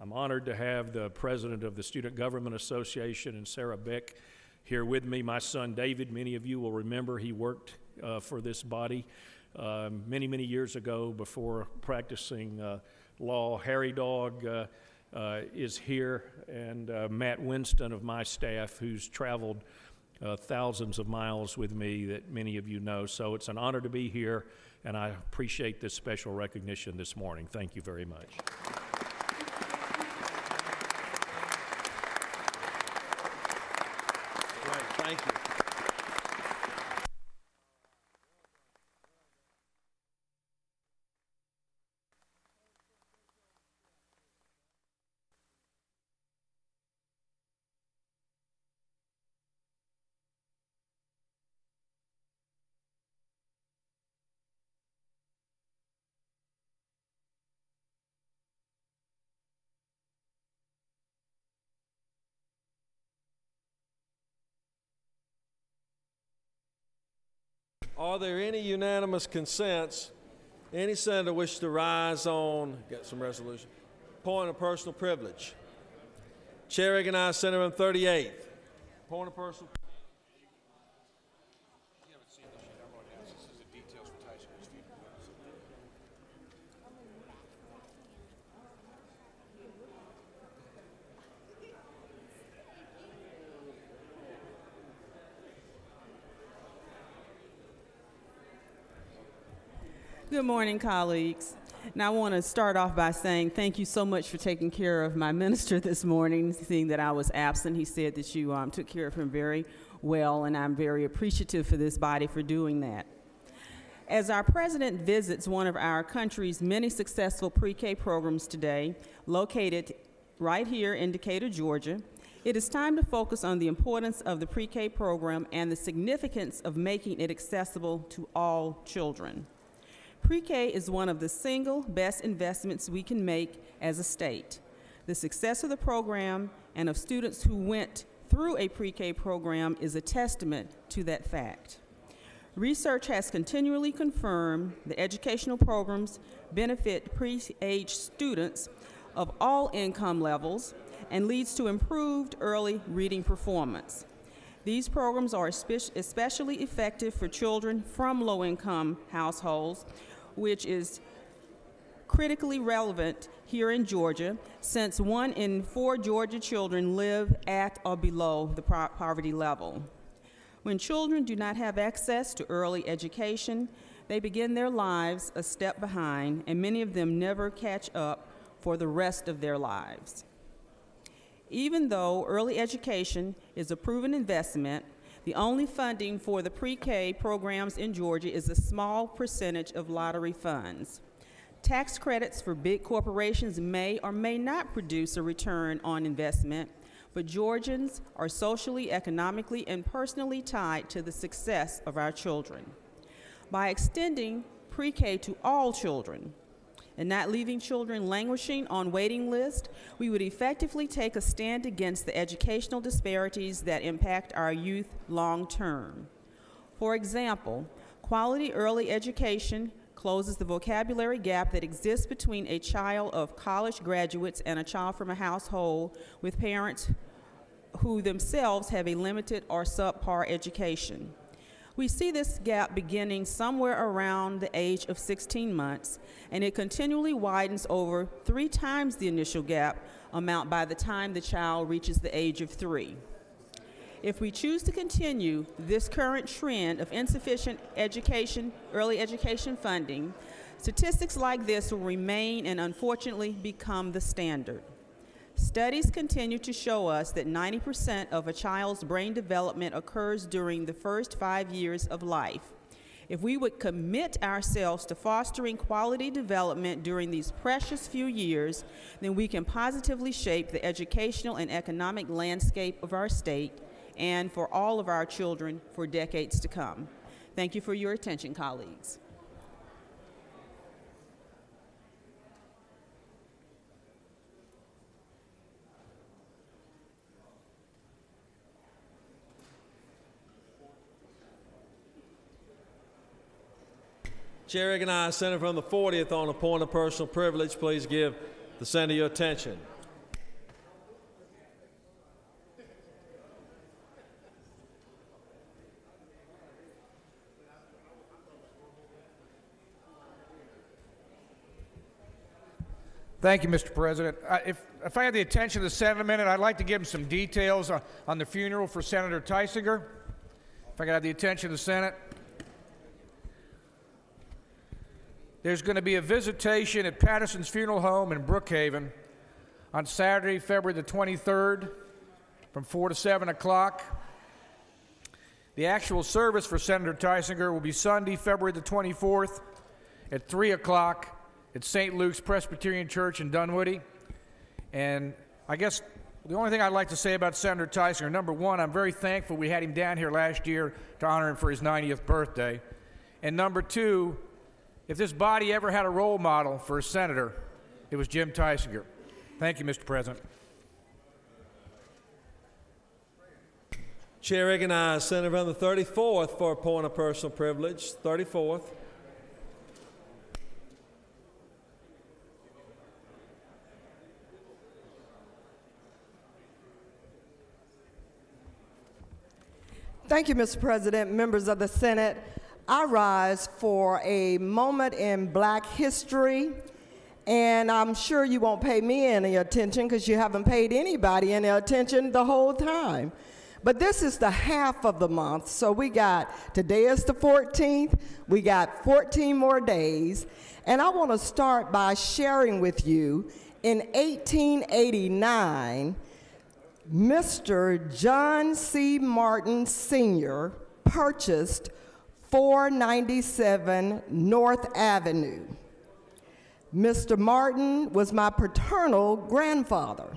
[SPEAKER 12] I'm honored to have the president of the Student Government Association and Sarah Beck here with me. My son David, many of you will remember, he worked for this body many, many years ago before practicing law. Harry Dog is here, and Matt Winston of my staff, who's traveled thousands of miles with me, that many of you know. So it's an honor to be here, and I appreciate this special recognition this morning. Thank you very much.
[SPEAKER 1] Great, thank you. Are there any unanimous consents? Any senator wish to rise on, get some resolution, point of personal privilege? Chair recognizes Senator from 38th. Point of personal privilege.
[SPEAKER 16] Good morning, colleagues. Now I want to start off by saying thank you so much for taking care of my minister this morning, seeing that I was absent. He said that you took care of him very well, and I'm very appreciative for this body for doing that. As our president visits one of our country's many successful pre-K programs today, located right here in Decatur, Georgia, it is time to focus on the importance of the pre-K program and the significance of making it accessible to all children. Pre-K is one of the single best investments we can make as a state. The success of the program and of students who went through a pre-K program is a testament to that fact. Research has continually confirmed the educational programs benefit pre-age students of all income levels and leads to improved early reading performance. These programs are especially effective for children from low-income households, which is critically relevant here in Georgia, since 1 in 4 Georgia children live at or below the poverty level. When children do not have access to early education, they begin their lives a step behind, and many of them never catch up for the rest of their lives. Even though early education is a proven investment, the only funding for the pre-K programs in Georgia is a small percentage of lottery funds. Tax credits for big corporations may or may not produce a return on investment, but Georgians are socially, economically, and personally tied to the success of our children. By extending pre-K to all children and not leaving children languishing on waiting lists, we would effectively take a stand against the educational disparities that impact our youth long term. For example, quality early education closes the vocabulary gap that exists between a child of college graduates and a child from a household with parents who themselves have a limited or subpar education. We see this gap beginning somewhere around the age of 16 months, and it continually widens over 3 times the initial gap amount by the time the child reaches the age of 3. If we choose to continue this current trend of insufficient education, early education funding, statistics like this will remain and unfortunately become the standard. Studies continue to show us that 90% of a child's brain development occurs during the first 5 years of life. If we would commit ourselves to fostering quality development during these precious few years, then we can positively shape the educational and economic landscape of our state and for all of our children for decades to come. Thank you for your attention, colleagues.
[SPEAKER 1] Chair recognizes Senator from the 40th on a point of personal privilege. Please give the Senator your attention.
[SPEAKER 17] Thank you, Mr. President. If I had the attention of the Senate a minute, I'd like to give him some details on the funeral for Senator Tysinger. If I could have the attention of the Senate. There's going to be a visitation at Patterson's Funeral Home in Brookhaven on Saturday, February the 23rd from 4 to 7 o'clock. The actual service for Senator Tysinger will be Sunday, February the 24th at 3 o'clock at St. Luke's Presbyterian Church in Dunwoody. And I guess the only thing I'd like to say about Senator Tysinger, number one, I'm very thankful we had him down here last year to honor him for his 90th birthday. And number two, if this body ever had a role model for a senator, it was Jim Tysinger. Thank you, Mr. President.
[SPEAKER 1] Chair recognizes Senator from the 34th for a point of personal privilege. 34th.
[SPEAKER 18] Thank you, Mr. President, members of the Senate. I rise for a moment in Black history, and I'm sure you won't pay me any attention because you haven't paid anybody any attention the whole time. But this is the half of the month, so today is the 14th, we got 14 more days, and I want to start by sharing with you, in 1889, Mr. John C. Martin Sr. purchased 497 North Avenue. Mr. Martin was my paternal grandfather.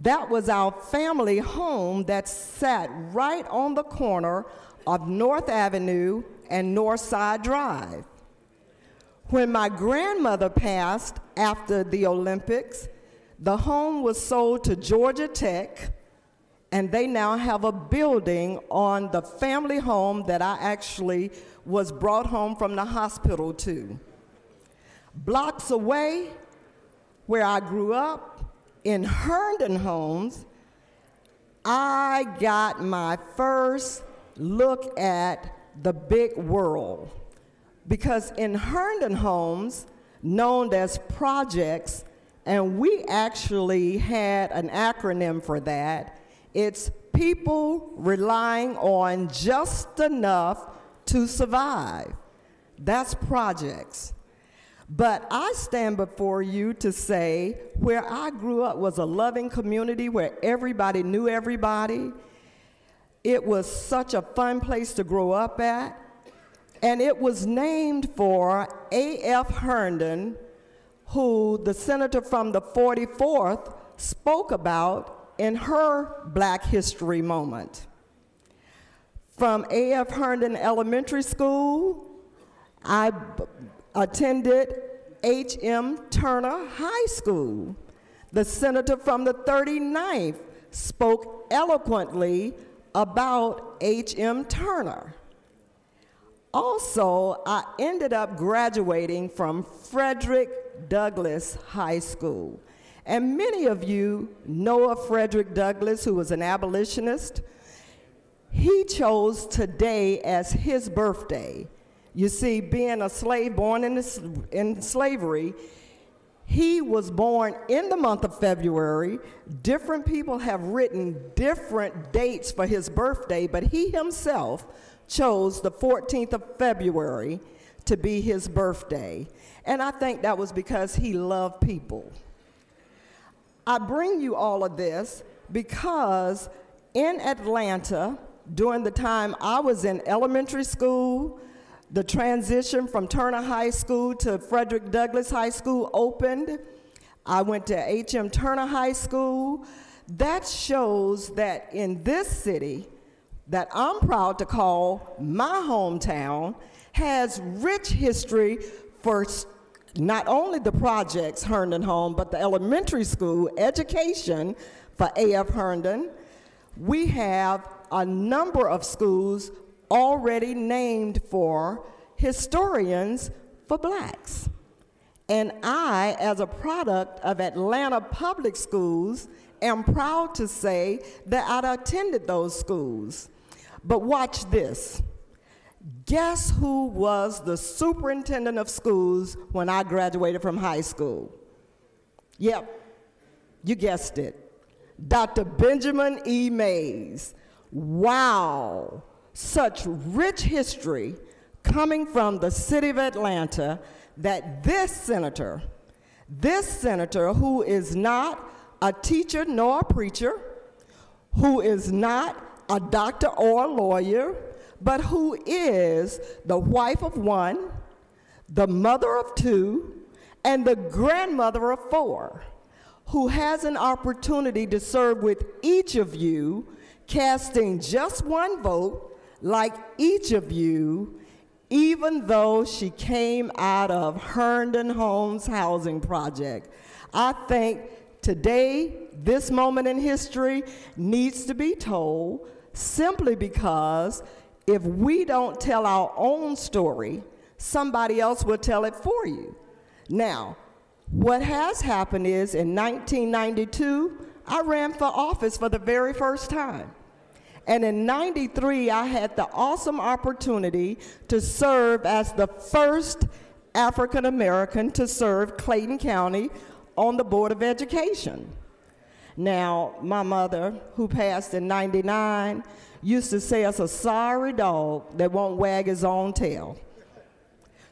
[SPEAKER 18] That was our family home that sat right on the corner of North Avenue and Northside Drive. When my grandmother passed after the Olympics, the home was sold to Georgia Tech, and they now have a building on the family home that I actually was brought home from the hospital to. Blocks away, where I grew up, in Herndon Homes, I got my first look at the big world. Because in Herndon Homes, known as projects, and we actually had an acronym for that, it's people relying on just enough to survive. That's projects. But I stand before you to say where I grew up was a loving community where everybody knew everybody. It was such a fun place to grow up at. And it was named for A.F. Herndon, who the senator from the 44th spoke about in her Black History moment. From A.F. Herndon Elementary School, I attended H.M. Turner High School. The senator from the 39th spoke eloquently about H.M. Turner. Also, I ended up graduating from Frederick Douglass High School. And many of you know of Frederick Douglass, who was an abolitionist. He chose today as his birthday. You see, being a slave born in slavery, he was born in the month of February. Different people have written different dates for his birthday, but he himself chose the 14th of February to be his birthday. And I think that was because he loved people. I bring you all of this because in Atlanta, during the time I was in elementary school, the transition from Turner High School to Frederick Douglass High School opened. I went to H.M. Turner High School. That shows that in this city, that I'm proud to call my hometown, has rich history for not only the projects Herndon Home, but the elementary school education for A.F. Herndon. We have a number of schools already named for historians for blacks. And I, as a product of Atlanta Public Schools, am proud to say that I attended those schools. But watch this. Guess who was the superintendent of schools when I graduated from high school? Yep, you guessed it. Dr. Benjamin E. Mays. Wow, such rich history coming from the city of Atlanta that this senator who is not a teacher nor a preacher, who is not a doctor or a lawyer, but who is the wife of one, the mother of two, and the grandmother of four, who has an opportunity to serve with each of you, casting just one vote like each of you, even though she came out of Herndon Homes Housing Project. I think today, this moment in history needs to be told simply because if we don't tell our own story, somebody else will tell it for you. Now, what has happened is in 1992, I ran for office for the very first time. And in 93, I had the awesome opportunity to serve as the first African American to serve Clayton County on the Board of Education. Now, my mother, who passed in 99, used to say it's a sorry dog that won't wag his own tail.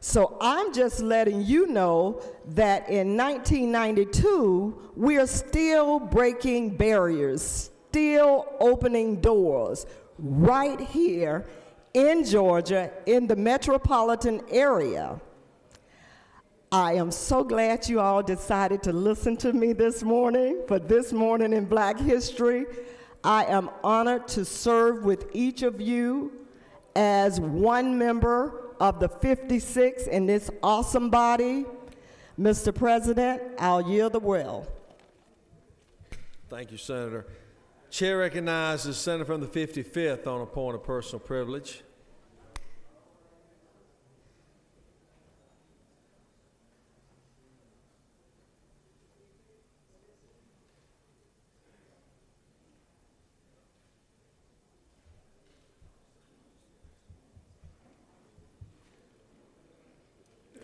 [SPEAKER 18] So I'm just letting you know that in 1992, we are still breaking barriers, still opening doors right here in Georgia, in the metropolitan area. I am so glad you all decided to listen to me this morning for This Morning in Black History. I am honored to serve with each of you as one member of the 56 in this awesome body. Mr. President, I'll yield the will.
[SPEAKER 1] Thank you, Senator. Chair recognizes the senator from the 55th on a point of personal privilege.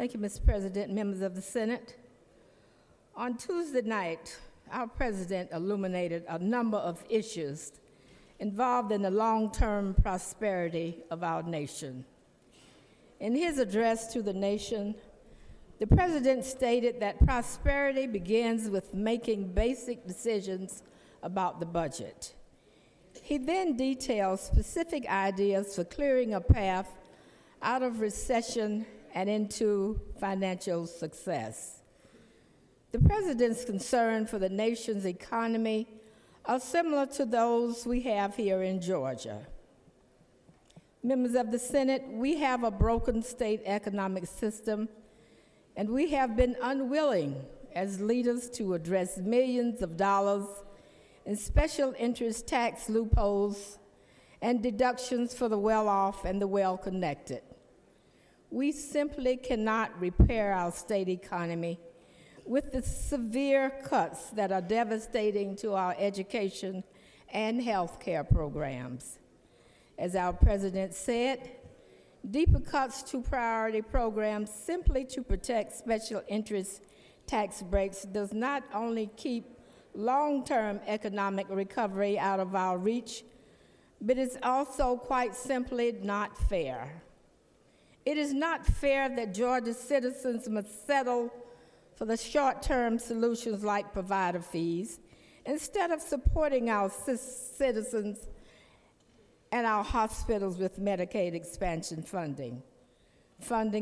[SPEAKER 19] Thank you, Mr. President, members of the Senate. On Tuesday night, our president illuminated a number of issues involved in the long-term prosperity of our nation. In his address to the nation, the president stated that prosperity begins with making basic decisions about the budget. He then detailed specific ideas for clearing a path out of recession and into financial success. The president's concern for the nation's economy are similar to those we have here in Georgia. Members of the Senate, we have a broken state economic system, and we have been unwilling as leaders to address millions of dollars in special interest tax loopholes and deductions for the well-off and the well-connected. We simply cannot repair our state economy with the severe cuts that are devastating to our education and health care programs. As our president said, deeper cuts to priority programs simply to protect special interest tax breaks does not only keep long-term economic recovery out of our reach, but it's also quite simply not fair. It is not fair that Georgia citizens must settle for the short-term solutions like provider fees instead of supporting our citizens and our hospitals with Medicaid expansion funding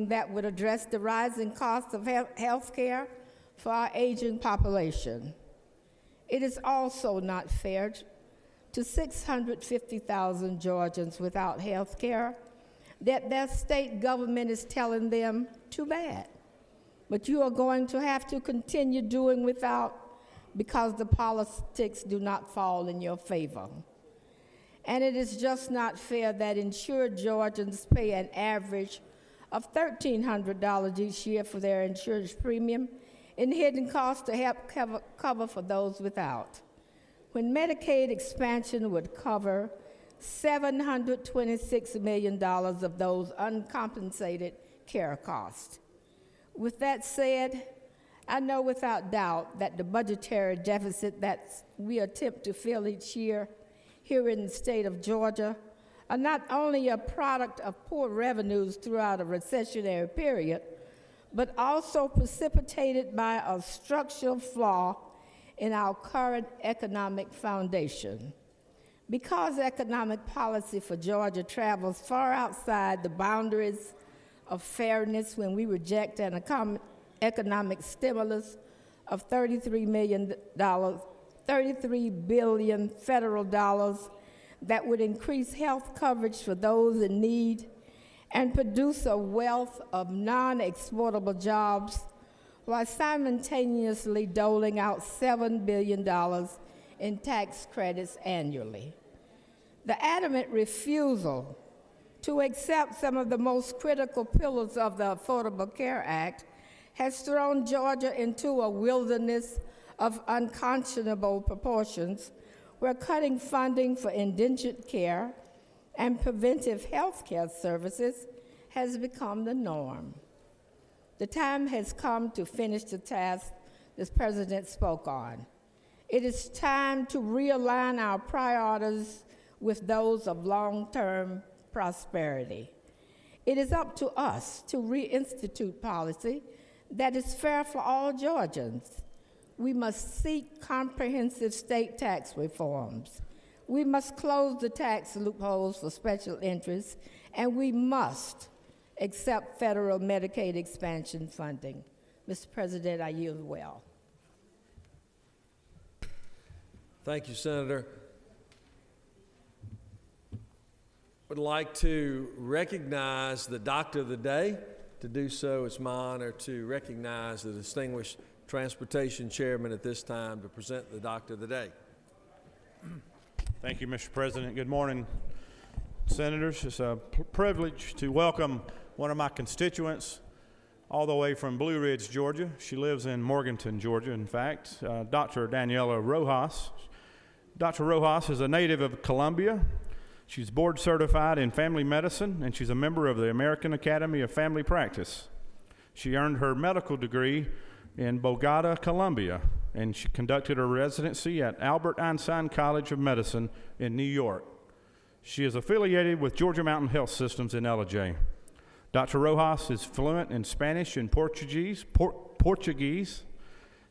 [SPEAKER 19] that would address the rising cost of health care for our aging population. It is also not fair to 650,000 Georgians without health care that their state government is telling them, too bad, but you are going to have to continue doing without because the politics do not fall in your favor. And it is just not fair that insured Georgians pay an average of $1,300 each year for their insurance premium in hidden costs to help cover for those without, when Medicaid expansion would cover $726 million of those uncompensated care costs. With that said, I know without doubt that the budgetary deficit that we attempt to fill each year here in the state of Georgia are not only a product of poor revenues throughout a recessionary period, but also precipitated by a structural flaw in our current economic foundation. Because economic policy for Georgia travels far outside the boundaries of fairness when we reject an economic stimulus of $33 billion federal dollars that would increase health coverage for those in need and produce a wealth of non-exportable jobs while simultaneously doling out $7 billion in tax credits annually. The adamant refusal to accept some of the most critical pillars of the Affordable Care Act has thrown Georgia into a wilderness of unconscionable proportions where cutting funding for indigent care and preventive health care services has become the norm. The time has come to finish the task this president spoke on. It is time to realign our priorities with those of long-term prosperity. It is up to us to reinstitute policy that is fair for all Georgians. We must seek comprehensive state tax reforms. We must close the tax loopholes for special interests, and we must accept federal Medicaid expansion funding. Mr. President, I yield well.
[SPEAKER 1] Thank you, Senator. Would like to recognize the Doctor of the Day. To do so, it's my honor to recognize the distinguished Transportation Chairman at this time to present the Doctor of the Day.
[SPEAKER 15] Thank you, Mr. President. Good morning, Senators. It's a privilege to welcome one of my constituents all the way from Blue Ridge, Georgia. She lives in Morganton, Georgia, in fact, Dr. Daniela Rojas. Dr. Rojas is a native of Columbia. She's board certified in family medicine, and she's a member of the American Academy of Family Practice. She earned her medical degree in Bogota, Colombia, and she conducted her residency at Albert Einstein College of Medicine in New York. She is affiliated with Georgia Mountain Health Systems in LJ. Dr. Rojas is fluent in Spanish and Portuguese.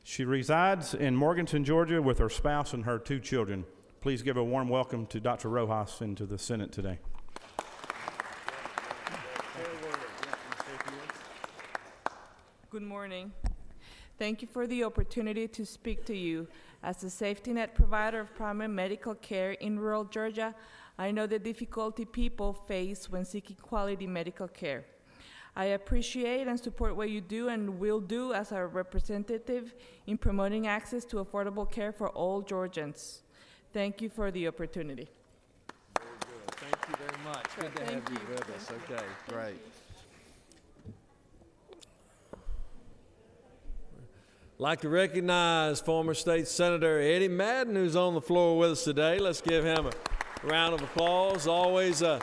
[SPEAKER 15] She resides in Morganton, Georgia with her spouse and her 2 children. Please give a warm welcome to Dr. Rojas into the Senate today.
[SPEAKER 20] Good morning. Thank you for the opportunity to speak to you. As a safety net provider of primary medical care in rural Georgia, I know the difficulty people face when seeking quality medical care. I appreciate and support what you do and will do as a representative in promoting access to affordable care for all Georgians. Thank you for the opportunity.
[SPEAKER 1] Very good. Thank you very much. Good to have you with us. Okay, great. I'd like to recognize former State Senator Eddie Madden, who's on the floor with us today. Let's give him a round of applause. Always an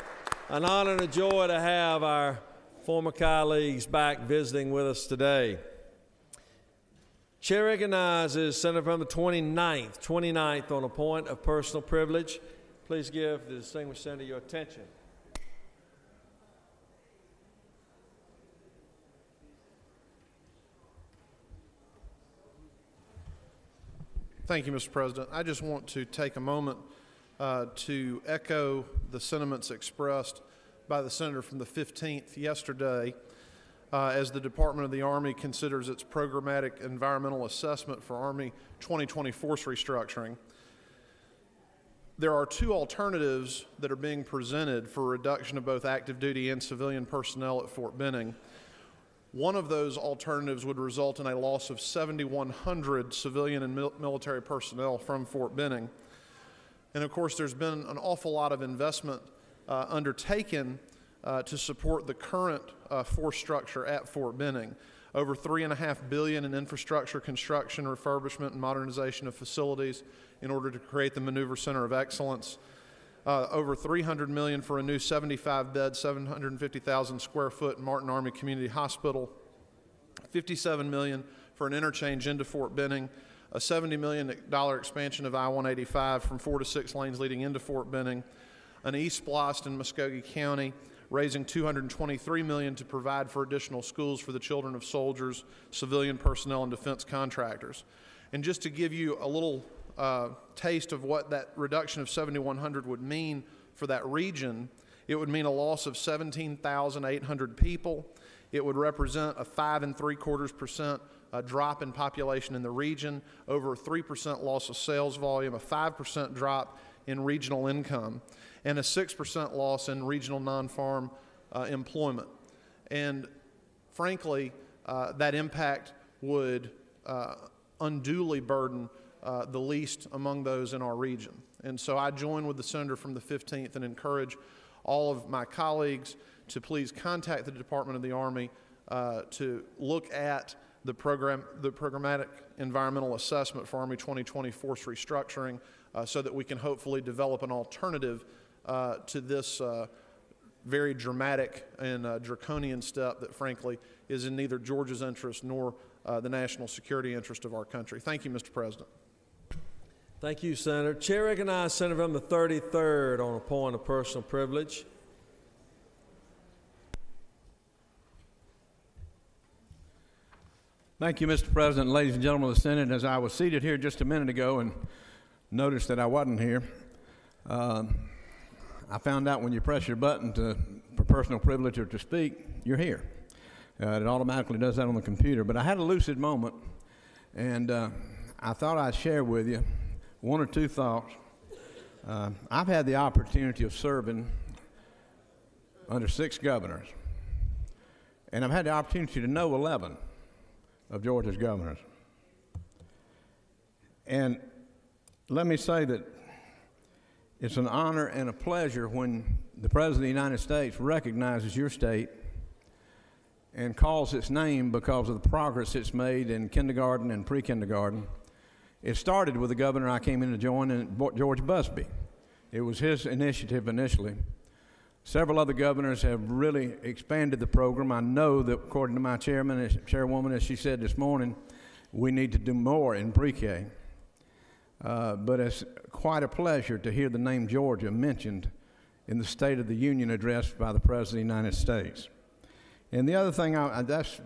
[SPEAKER 1] honor and a joy to have our former colleagues back visiting with us today. Chair recognizes Senator from the 29th on a point of personal privilege. Please give the distinguished senator your attention.
[SPEAKER 21] Thank you, Mr. President. I just want to take a moment to echo the sentiments expressed by the senator from the 15th yesterday as the Department of the Army considers its programmatic environmental assessment for Army 2020 force restructuring. There are two alternatives that are being presented for reduction of both active duty and civilian personnel at Fort Benning. One of those alternatives would result in a loss of 7,100 civilian and military personnel from Fort Benning. And of course, there's been an awful lot of investment undertaken to support the current force structure at Fort Benning. Over $3.5 billion in infrastructure construction, refurbishment, and modernization of facilities in order to create the Maneuver Center of Excellence. Over $300 million for a new 75-bed, 750,000 square foot Martin Army Community Hospital. $57 million for an interchange into Fort Benning. A $70 million expansion of I-185 from 4 to 6 lanes leading into Fort Benning. An E-SPLOST in Muskogee County, raising $223 million to provide for additional schools for the children of soldiers, civilian personnel, and defense contractors. And just to give you a little taste of what that reduction of 7,100 would mean for that region, it would mean a loss of 17,800 people. It would represent a 5.75% drop in population in the region, over a 3% loss of sales volume, a 5% drop in regional income, and a 6% loss in regional non-farm employment. And frankly, that impact would unduly burden the least among those in our region. And so I join with the senator from the 15th and encourage all of my colleagues to please contact the Department of the Army to look at the programmatic environmental assessment for Army 2020 force restructuring so that we can hopefully develop an alternative to this very dramatic and draconian step that frankly is in neither Georgia's interest nor the national security interest of our country. Thank you, Mr. President.
[SPEAKER 1] Thank you, Senator. Chair recognizes Senator from the 33rd on a point of personal privilege.
[SPEAKER 22] Thank you, Mr. President, ladies and gentlemen of the Senate. As I was seated here just a minute ago and noticed that I wasn't here, I found out when you press your button for personal privilege or to speak, you're here. It automatically does that on the computer. But I had a lucid moment, and I thought I'd share with you one or two thoughts. I've had the opportunity of serving under 6 governors, and I've had the opportunity to know 11 of Georgia's governors. And let me say that it's an honor and a pleasure when the President of the United States recognizes your state and calls its name because of the progress it's made in kindergarten and pre-kindergarten. It started with the governor I came in to join, George Busby. It was his initiative initially. Several other governors have really expanded the program. I know that according to my chairwoman, as she said this morning, we need to do more in pre-K. But it's quite a pleasure to hear the name Georgia mentioned in the State of the Union address by the President of the United States. And the other thing,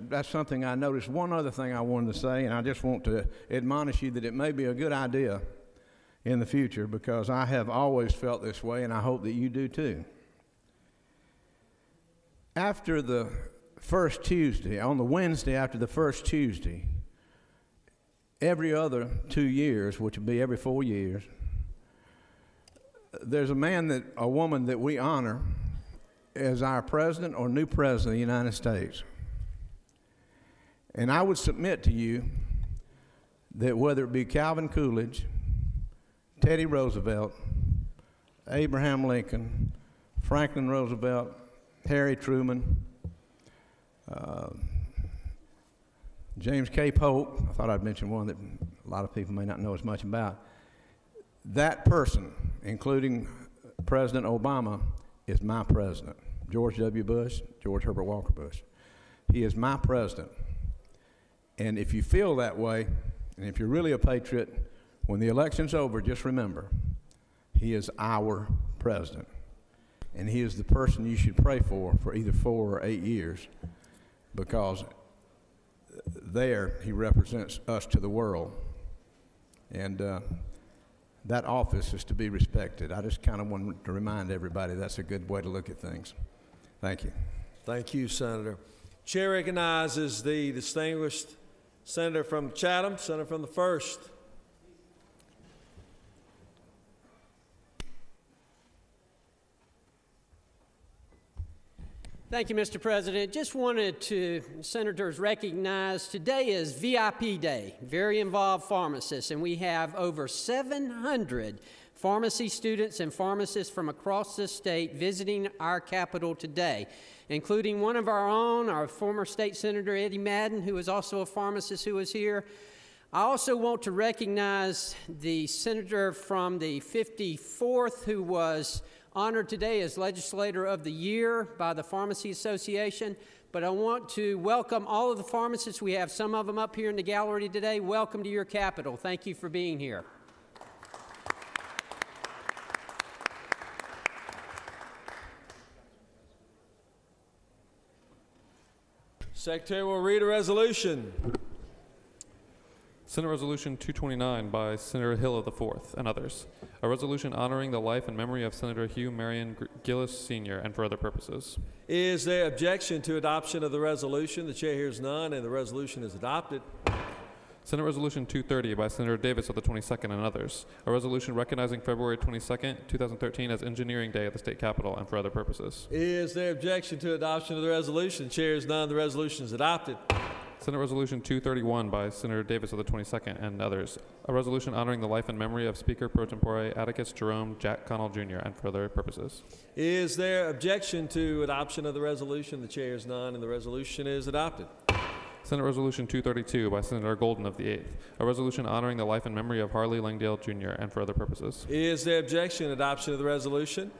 [SPEAKER 22] that's something I noticed. One other thing I wanted to say, and I just want to admonish you that it may be a good idea in the future, because I have always felt this way, and I hope that you do too. After the first Tuesday, on the Wednesday after the first Tuesday, every other 2 years, which would be every 4 years, there's a woman that we honor as our president or new president of the United States. And I would submit to you that whether it be Calvin Coolidge, Teddy Roosevelt, Abraham Lincoln, Franklin Roosevelt, Harry Truman, James K. Pope, I thought I'd mention one that a lot of people may not know as much about. That person, including President Obama, is my president. George W. Bush, George Herbert Walker Bush. He is my president. And if you feel that way, and if you're really a patriot, when the election's over, just remember, he is our president. And he is the person you should pray for either 4 or 8 years, because there he represents us to the world. And that office is to be respected. I just kind of want to remind everybody that's a good way to look at things. Thank you.
[SPEAKER 1] Thank you, Senator. Chair recognizes the distinguished senator from Chatham, senator from the 1st.
[SPEAKER 2] Thank you, Mr. President. Just wanted to, senators, recognize today is VIP Day, Very Involved Pharmacists, and we have over 700 pharmacy students and pharmacists from across the state visiting our capital today, including one of our own, our former state senator Eddie Madden, who is also a pharmacist who is here. I also want to recognize the senator from the 54th who was honored today as Legislator of the Year by the Pharmacy Association. But I want to welcome all of the pharmacists. We have some of them up here in the gallery today. Welcome to your capital. Thank you for being here.
[SPEAKER 1] Secretary will read a resolution.
[SPEAKER 3] Senate Resolution 229 by Senator Hill of the 4th and others. A resolution honoring the life and memory of Senator Hugh Marion Gillis Sr. and for other purposes.
[SPEAKER 1] Is there objection to adoption of the resolution? The chair hears none, and the resolution is adopted.
[SPEAKER 3] Senate Resolution 230 by Senator Davis of the 22nd and others. A resolution recognizing February 22nd, 2013 as Engineering Day at the State Capitol and for other purposes.
[SPEAKER 1] Is there objection to adoption of the resolution? The chair hears none, the resolution is adopted.
[SPEAKER 3] Senate Resolution 231 by Senator Davis of the 22nd and others. A resolution honoring the life and memory of Speaker Pro Tempore Atticus Jerome Jack Connell Jr. and for other purposes.
[SPEAKER 1] Is there objection to adoption of the resolution? The chair hears none, and the resolution is adopted.
[SPEAKER 3] Senate Resolution 232 by Senator Golden of the 8th. A resolution honoring the life and memory of Harley Langdale Jr. and for other purposes.
[SPEAKER 1] Is there objection to adoption of the resolution?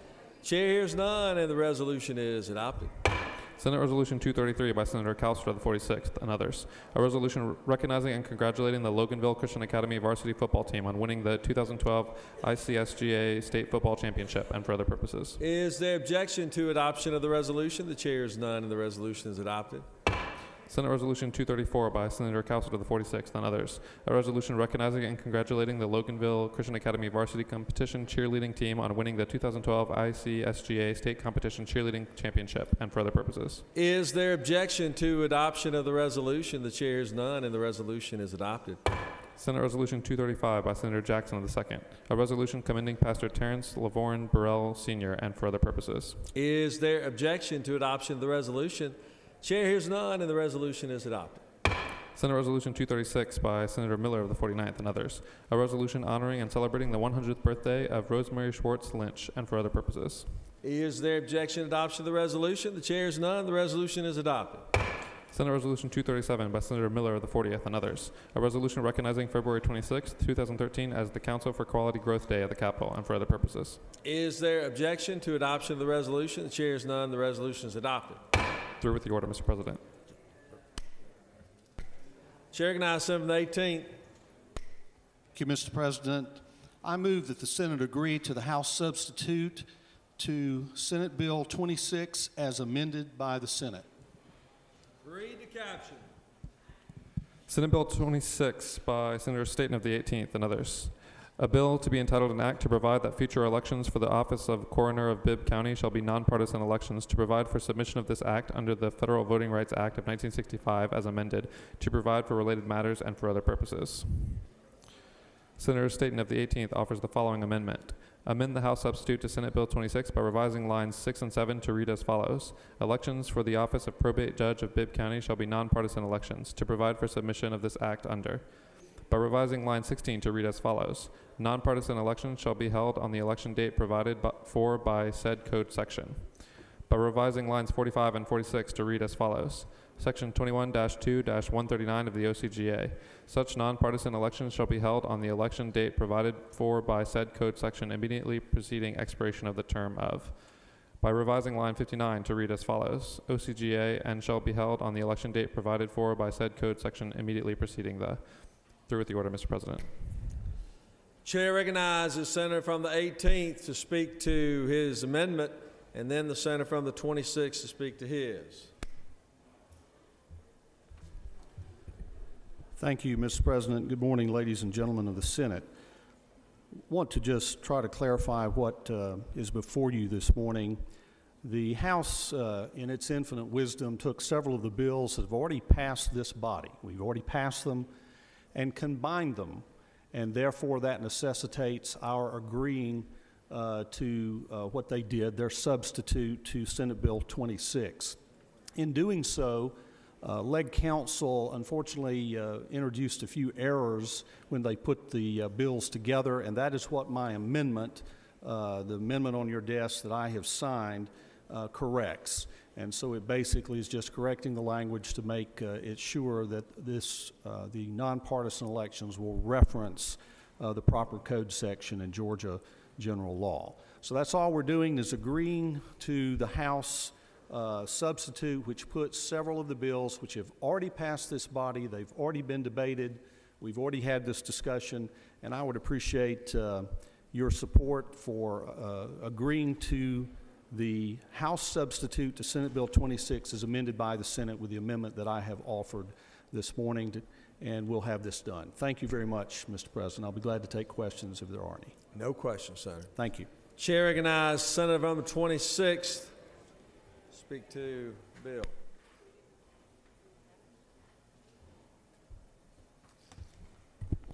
[SPEAKER 1] Chair hears none, and the resolution is adopted.
[SPEAKER 3] Senate Resolution 233 by Senator Calster of the 46th and others. A resolution recognizing and congratulating the Loganville Christian Academy varsity football team on winning the 2012 ICSGA State Football Championship and for other purposes.
[SPEAKER 1] Is there objection to adoption of the resolution? The chair is none, and the resolution is adopted.
[SPEAKER 3] Senate Resolution 234 by Senator Calster of the 46th and others. A resolution recognizing and congratulating the Loganville Christian Academy varsity competition cheerleading team on winning the 2012 ICSGA State Competition Cheerleading Championship and for other purposes.
[SPEAKER 1] Is there objection to adoption of the resolution? The chair is none, and the resolution is adopted.
[SPEAKER 3] Senate Resolution 235 by Senator Jackson of the 2nd. A resolution commending Pastor Terrence Lavorne Burrell Sr. and for other purposes.
[SPEAKER 1] Is there objection to adoption of the resolution? Chair hears none, and the resolution is adopted.
[SPEAKER 3] Senate Resolution 236 by Senator Miller of the 49th and others. A resolution honoring and celebrating the 100th birthday of Rosemary Schwartz Lynch and for other purposes.
[SPEAKER 1] Is there objection to adoption of the resolution? The chair hears none, the resolution is adopted.
[SPEAKER 3] Senate Resolution 237 by Senator Miller of the 40th and others. A resolution recognizing February 26, 2013 as the Council for Quality Growth Day at the Capitol and for other purposes.
[SPEAKER 1] Is there objection to adoption of the resolution? The chair hears none, the resolution is adopted.
[SPEAKER 3] Through with the order, Mr. President.
[SPEAKER 1] Chair recognizes Senator from the 18th.
[SPEAKER 4] Thank you, Mr. President. I move that the Senate agree to the House substitute to Senate Bill 26 as amended by the Senate.
[SPEAKER 1] Read the caption.
[SPEAKER 3] Senate Bill 26 by Senator Staten of the 18th and others. A bill to be entitled an act to provide that future elections for the office of coroner of Bibb County shall be nonpartisan elections, to provide for submission of this act under the Federal Voting Rights Act of 1965 as amended, to provide for related matters and for other purposes. Senator Staten of the 18th offers the following amendment. Amend the House substitute to Senate Bill 26 by revising lines 6 and 7 to read as follows. Elections for the office of probate judge of Bibb County shall be nonpartisan elections, to provide for submission of this act under. By revising line 16 to read as follows. Nonpartisan elections shall be held on the election date provided for by said code section. By revising lines 45 and 46 to read as follows. Section 21-2-139 of the OCGA. Such nonpartisan elections shall be held on the election date provided for by said code section immediately preceding expiration of the term of. By revising line 59 to read as follows: OCGA and shall be held on the election date provided for by said code section immediately preceding the. Through with the order, Mr. President.
[SPEAKER 1] Chair recognizes Senator from the 18th to speak to his amendment, and then the Senator from the 26th to speak to his.
[SPEAKER 4] Thank you, Mr. President. Good morning, ladies and gentlemen of the Senate. I want to just try to clarify what is before you this morning. The House, in its infinite wisdom, took several of the bills that have already passed this body. We've already passed them and combined them, and therefore that necessitates our agreeing to what they did, their substitute to Senate Bill 26. In doing so, Leg Council unfortunately introduced a few errors when they put the bills together, and that is what my amendment, the amendment on your desk that I have signed, corrects. And so it basically is just correcting the language to make it sure that this, the nonpartisan elections will reference the proper code section in Georgia general law. So that's all we're doing, is agreeing to the House substitute, which puts several of the bills which have already passed this body, they've already been debated, we've already had this discussion, and I would appreciate your support for agreeing to the House substitute to Senate Bill 26 as amended by the Senate with the amendment that I have offered this morning, and we'll have this done. Thank you very much, Mr. President. I'll be glad to take questions if there are any.
[SPEAKER 1] No questions, Senator.
[SPEAKER 4] Thank you.
[SPEAKER 1] Chair recognizes Senator from the 26th. Speak to Bill.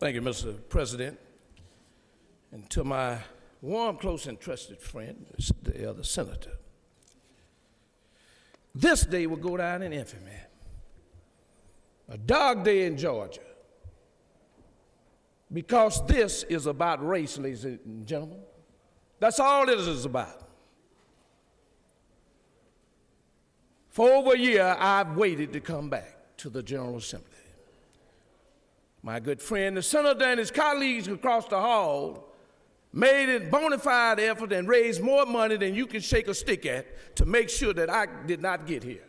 [SPEAKER 5] Thank you, Mr. President. And to my warm, close, and trusted friend, the other senator, this day will go down in infamy. A dark day in Georgia. Because this is about race, ladies and gentlemen. That's all it is about. For over a year, I've waited to come back to the General Assembly. My good friend, the senator and his colleagues across the hall made a bona fide effort and raised more money than you can shake a stick at to make sure that I did not get here.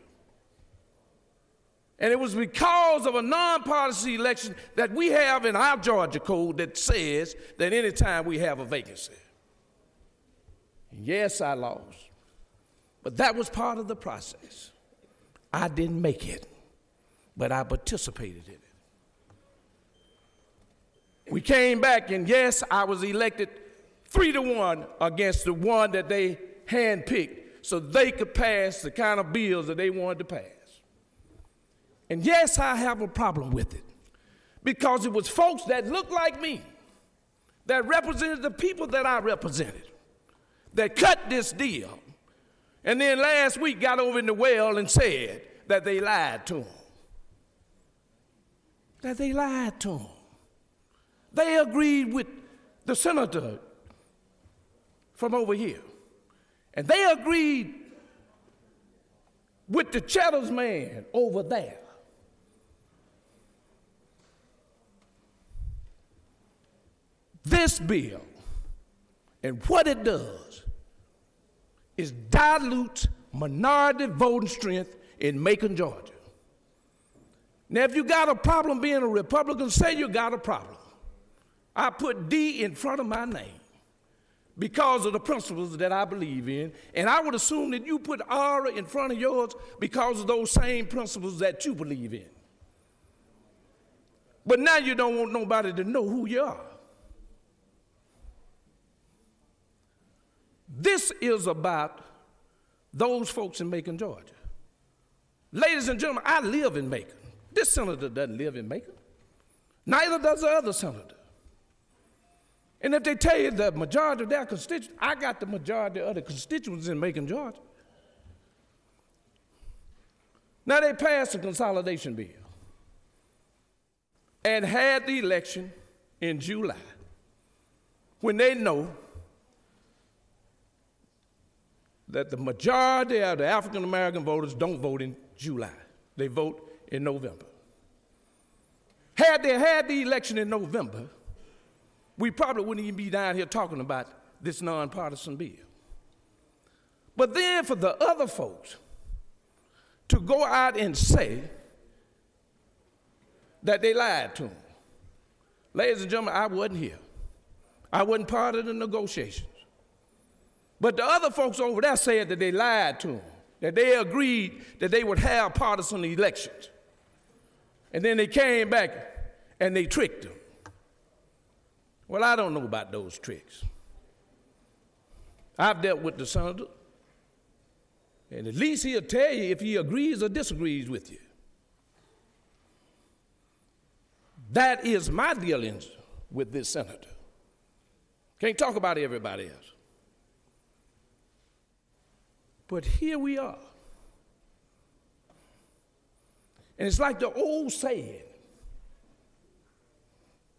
[SPEAKER 5] And it was because of a nonpartisan election that we have in our Georgia code that says that anytime we have a vacancy. Yes, I lost, but that was part of the process. I didn't make it, but I participated in it. We came back, and yes, I was elected 3-1 against the one that they handpicked so they could pass the kind of bills that they wanted to pass. And yes, I have a problem with it because it was folks that looked like me, that represented the people that I represented, that cut this deal. And then last week got over in the well and said that they lied to him. That they lied to him. They agreed with the senator from over here. And they agreed with the Cheddar's man over there. This bill and what it does is dilutes minority voting strength in Macon, Georgia. Now, if you got a problem being a Republican, say you got a problem. I put D in front of my name because of the principles that I believe in, and I would assume that you put R in front of yours because of those same principles that you believe in. But now you don't want nobody to know who you are. This is about those folks in Macon, Georgia. Ladies and gentlemen, I live in Macon. This senator doesn't live in Macon. Neither does the other senator. And if they tell you the majority of their constituents, I got the majority of the constituents in Macon, Georgia. Now they passed a consolidation bill and had the election in July when they know that the majority of the African American voters don't vote in July. they vote in November. Had they had the election in November, we probably wouldn't even be down here talking about this nonpartisan bill. But then for the other folks to go out and say that they lied to them. Ladies and gentlemen, I wasn't here. I wasn't part of the negotiations. But the other folks over there said that they lied to them, that they agreed that they would have partisan elections. And then they came back and they tricked them. Well, I don't know about those tricks. I've dealt with the senator, and at least he'll tell you if he agrees or disagrees with you. That is my dealings with this senator. Can't talk about everybody else. But here we are. And it's like the old saying,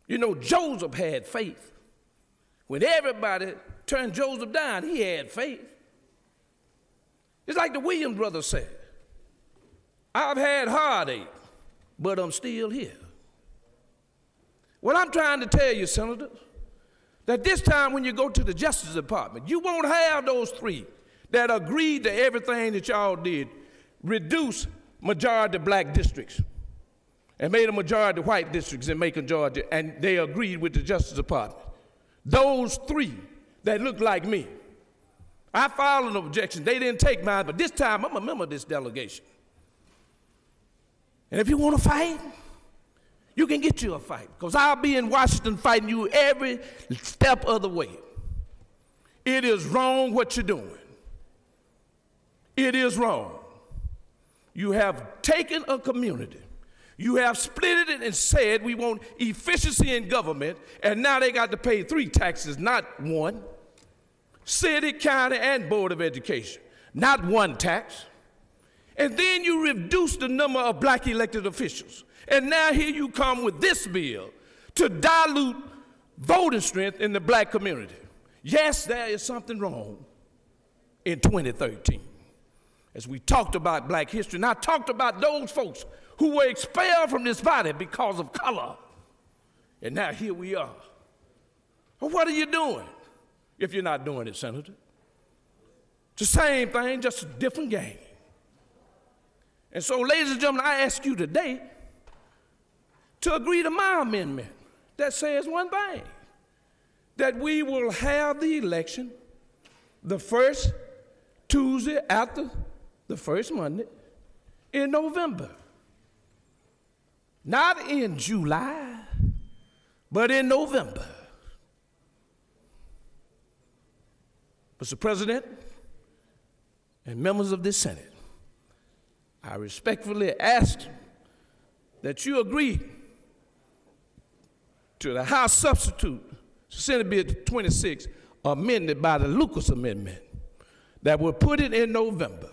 [SPEAKER 5] you know, Joseph had faith. When everybody turned Joseph down, he had faith. It's like the Williams brothers said, I've had heartache, but I'm still here. What I'm trying to tell you, Senator, that this time when you go to the Justice Department, you won't have those three that agreed to everything that y'all did, reduce majority black districts and made a majority white districts in Macon, Georgia, and they agreed with the Justice Department. Those three that look like me. I filed an objection. They didn't take mine, but this time I'm a member of this delegation. And if you want to fight, you can get you a fight, because I'll be in Washington fighting you every step of the way. It is wrong what you're doing. It is wrong. You have taken a community, you have split it and said we want efficiency in government, and now they got to pay 3 taxes, not 1. City, county, and Board of Education, not 1 tax. And then you reduce the number of black elected officials. And now here you come with this bill to dilute voting strength in the black community. Yes, there is something wrong in 2013. As we talked about black history, and I talked about those folks who were expelled from this body because of color. And now here we are. Well, what are you doing if you're not doing it, Senator? It's the same thing, just a different game. And so, ladies and gentlemen, I ask you today to agree to my amendment that says one thing, that we will have the election the first Tuesday after the first Monday in November. Not in July, but in November. Mr. President and members of this Senate, I respectfully ask that you agree to the House substitute, Senate Bill 26, amended by the Lucas Amendment, that will put it in November.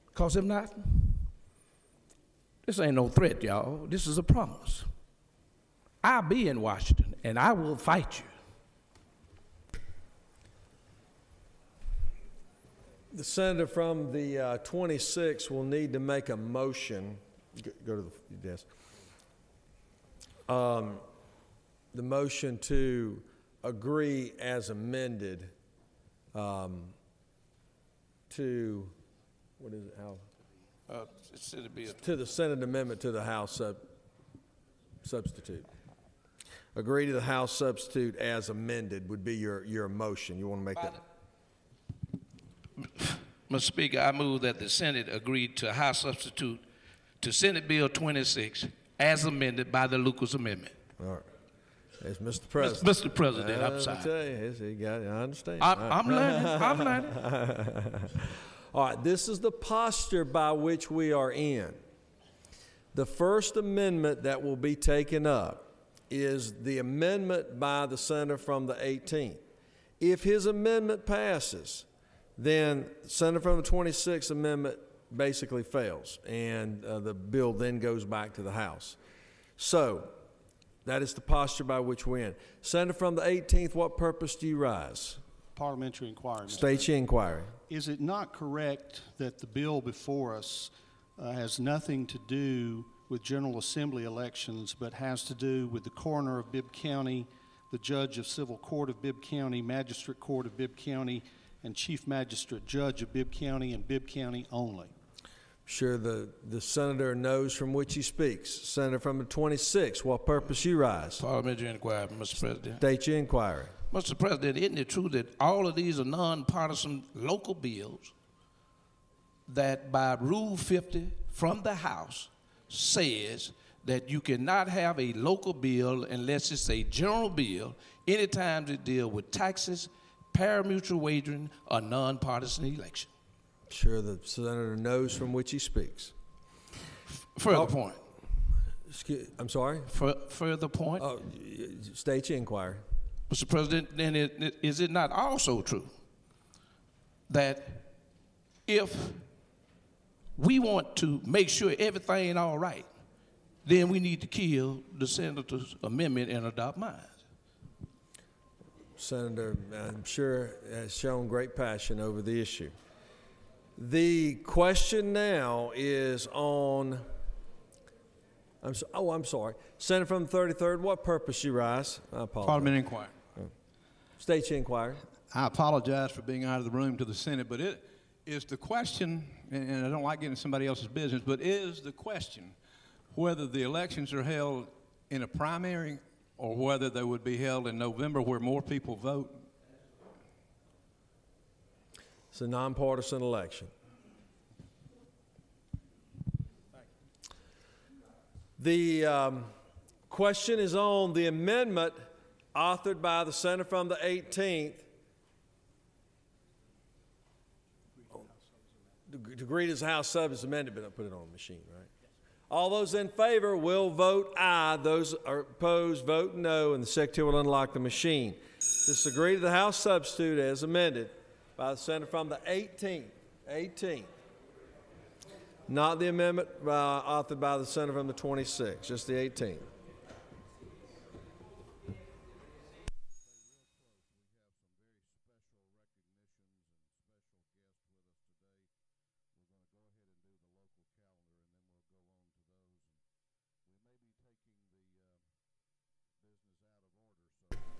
[SPEAKER 5] Because if not, this ain't no threat, y'all. This is a promise. I'll be in Washington, and I will fight you.
[SPEAKER 1] The senator from the 26 will need to make a motion. Go to the desk. The motion to agree as amended to, what is it, how? To the Senate amendment to the House substitute. Agree to the House substitute as amended would be your motion. You want to make that?
[SPEAKER 6] Mr. Speaker, I move that the Senate agree to House substitute to Senate Bill 26 as amended by the Lucas Amendment.
[SPEAKER 1] All right. It's Mr. President.
[SPEAKER 6] Mr. President, I'm sorry.
[SPEAKER 1] I tell you, he got it. I understand.
[SPEAKER 6] I'm learning. I'm learning.
[SPEAKER 1] All right, this is the posture by which we are in. The first amendment that will be taken up is the amendment by the senator from the 18th. If his amendment passes, then the senator from the 26th amendment basically fails, and the bill then goes back to the House. So that is the posture by which we're in. Senator from the 18th, what purpose do you rise?
[SPEAKER 4] Parliamentary inquiry.
[SPEAKER 1] State your inquiry.
[SPEAKER 4] Is it not correct that the bill before us has nothing to do with General Assembly elections, but has to do with the coroner of Bibb County, the judge of Civil Court of Bibb County, Magistrate Court of Bibb County, and Chief Magistrate Judge of Bibb County and Bibb County only.
[SPEAKER 1] Sure, the senator knows from which he speaks. Senator from the 26th, what purpose you rise?
[SPEAKER 6] Parliamentary inquiry, Mr. President.
[SPEAKER 1] State your inquiry.
[SPEAKER 6] Mr. President, isn't it true that all of these are nonpartisan local bills that by Rule 50 from the House says that you cannot have a local bill unless it's a general bill anytime they deal with taxes, pari-mutuel wagering, or nonpartisan election?
[SPEAKER 1] Sure, the senator knows from which he speaks.
[SPEAKER 6] Further point.
[SPEAKER 1] I'm sorry?
[SPEAKER 6] Further point.
[SPEAKER 1] State your inquiry.
[SPEAKER 6] Mr. President, then is it not also true that if we want to make sure everything all right, then we need to kill the senator's amendment and adopt mine?
[SPEAKER 1] Senator, I'm sure, has shown great passion over the issue. The question now is on, I'm sorry. Senator from the 33rd, what purpose you rise? I apologize.
[SPEAKER 22] Parliamentary inquiry.
[SPEAKER 1] State your inquiry.
[SPEAKER 22] I apologize for being out of the room to the Senate, but it is the question, and I don't like getting somebody else's business, but is the question whether the elections are held in a primary or whether they would be held in November where more people vote?
[SPEAKER 1] It's a nonpartisan election. The question is on the amendment authored by the senator from the 18th to greet as House sub is amended, but I'll put it on the machine, right? All those in favor will vote aye. Those are opposed, vote no, and the secretary will unlock the machine. This is agreed to the House substitute as amended by the senator from the 18th. Not the amendment authored by the senator from the 26th, just the 18th.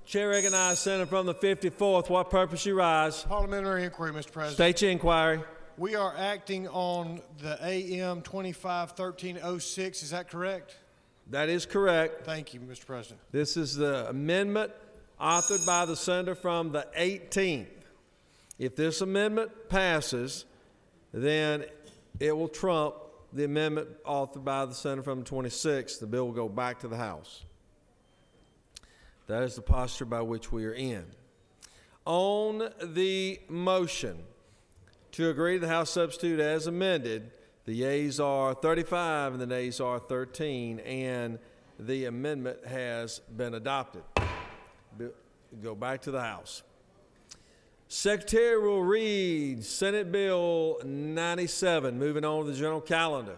[SPEAKER 1] Chair recognizes Senator from the 54th. What purpose you rise?
[SPEAKER 7] Parliamentary inquiry, Mr. President.
[SPEAKER 1] State your inquiry.
[SPEAKER 7] We are acting on the AM 25-1306. Is that correct?
[SPEAKER 1] That is correct.
[SPEAKER 7] Thank you, Mr. President.
[SPEAKER 1] This is the amendment authored by the senator from the 18th. If this amendment passes, then it will trump the amendment authored by the senator from the 26th. The bill will go back to the House. That is the posture by which we are in. On the motion to agree to the House substitute as amended, the yeas are 35 and the nays are 13, and the amendment has been adopted. Go back to the House. Secretary will read Senate Bill 97. Moving on to the general calendar.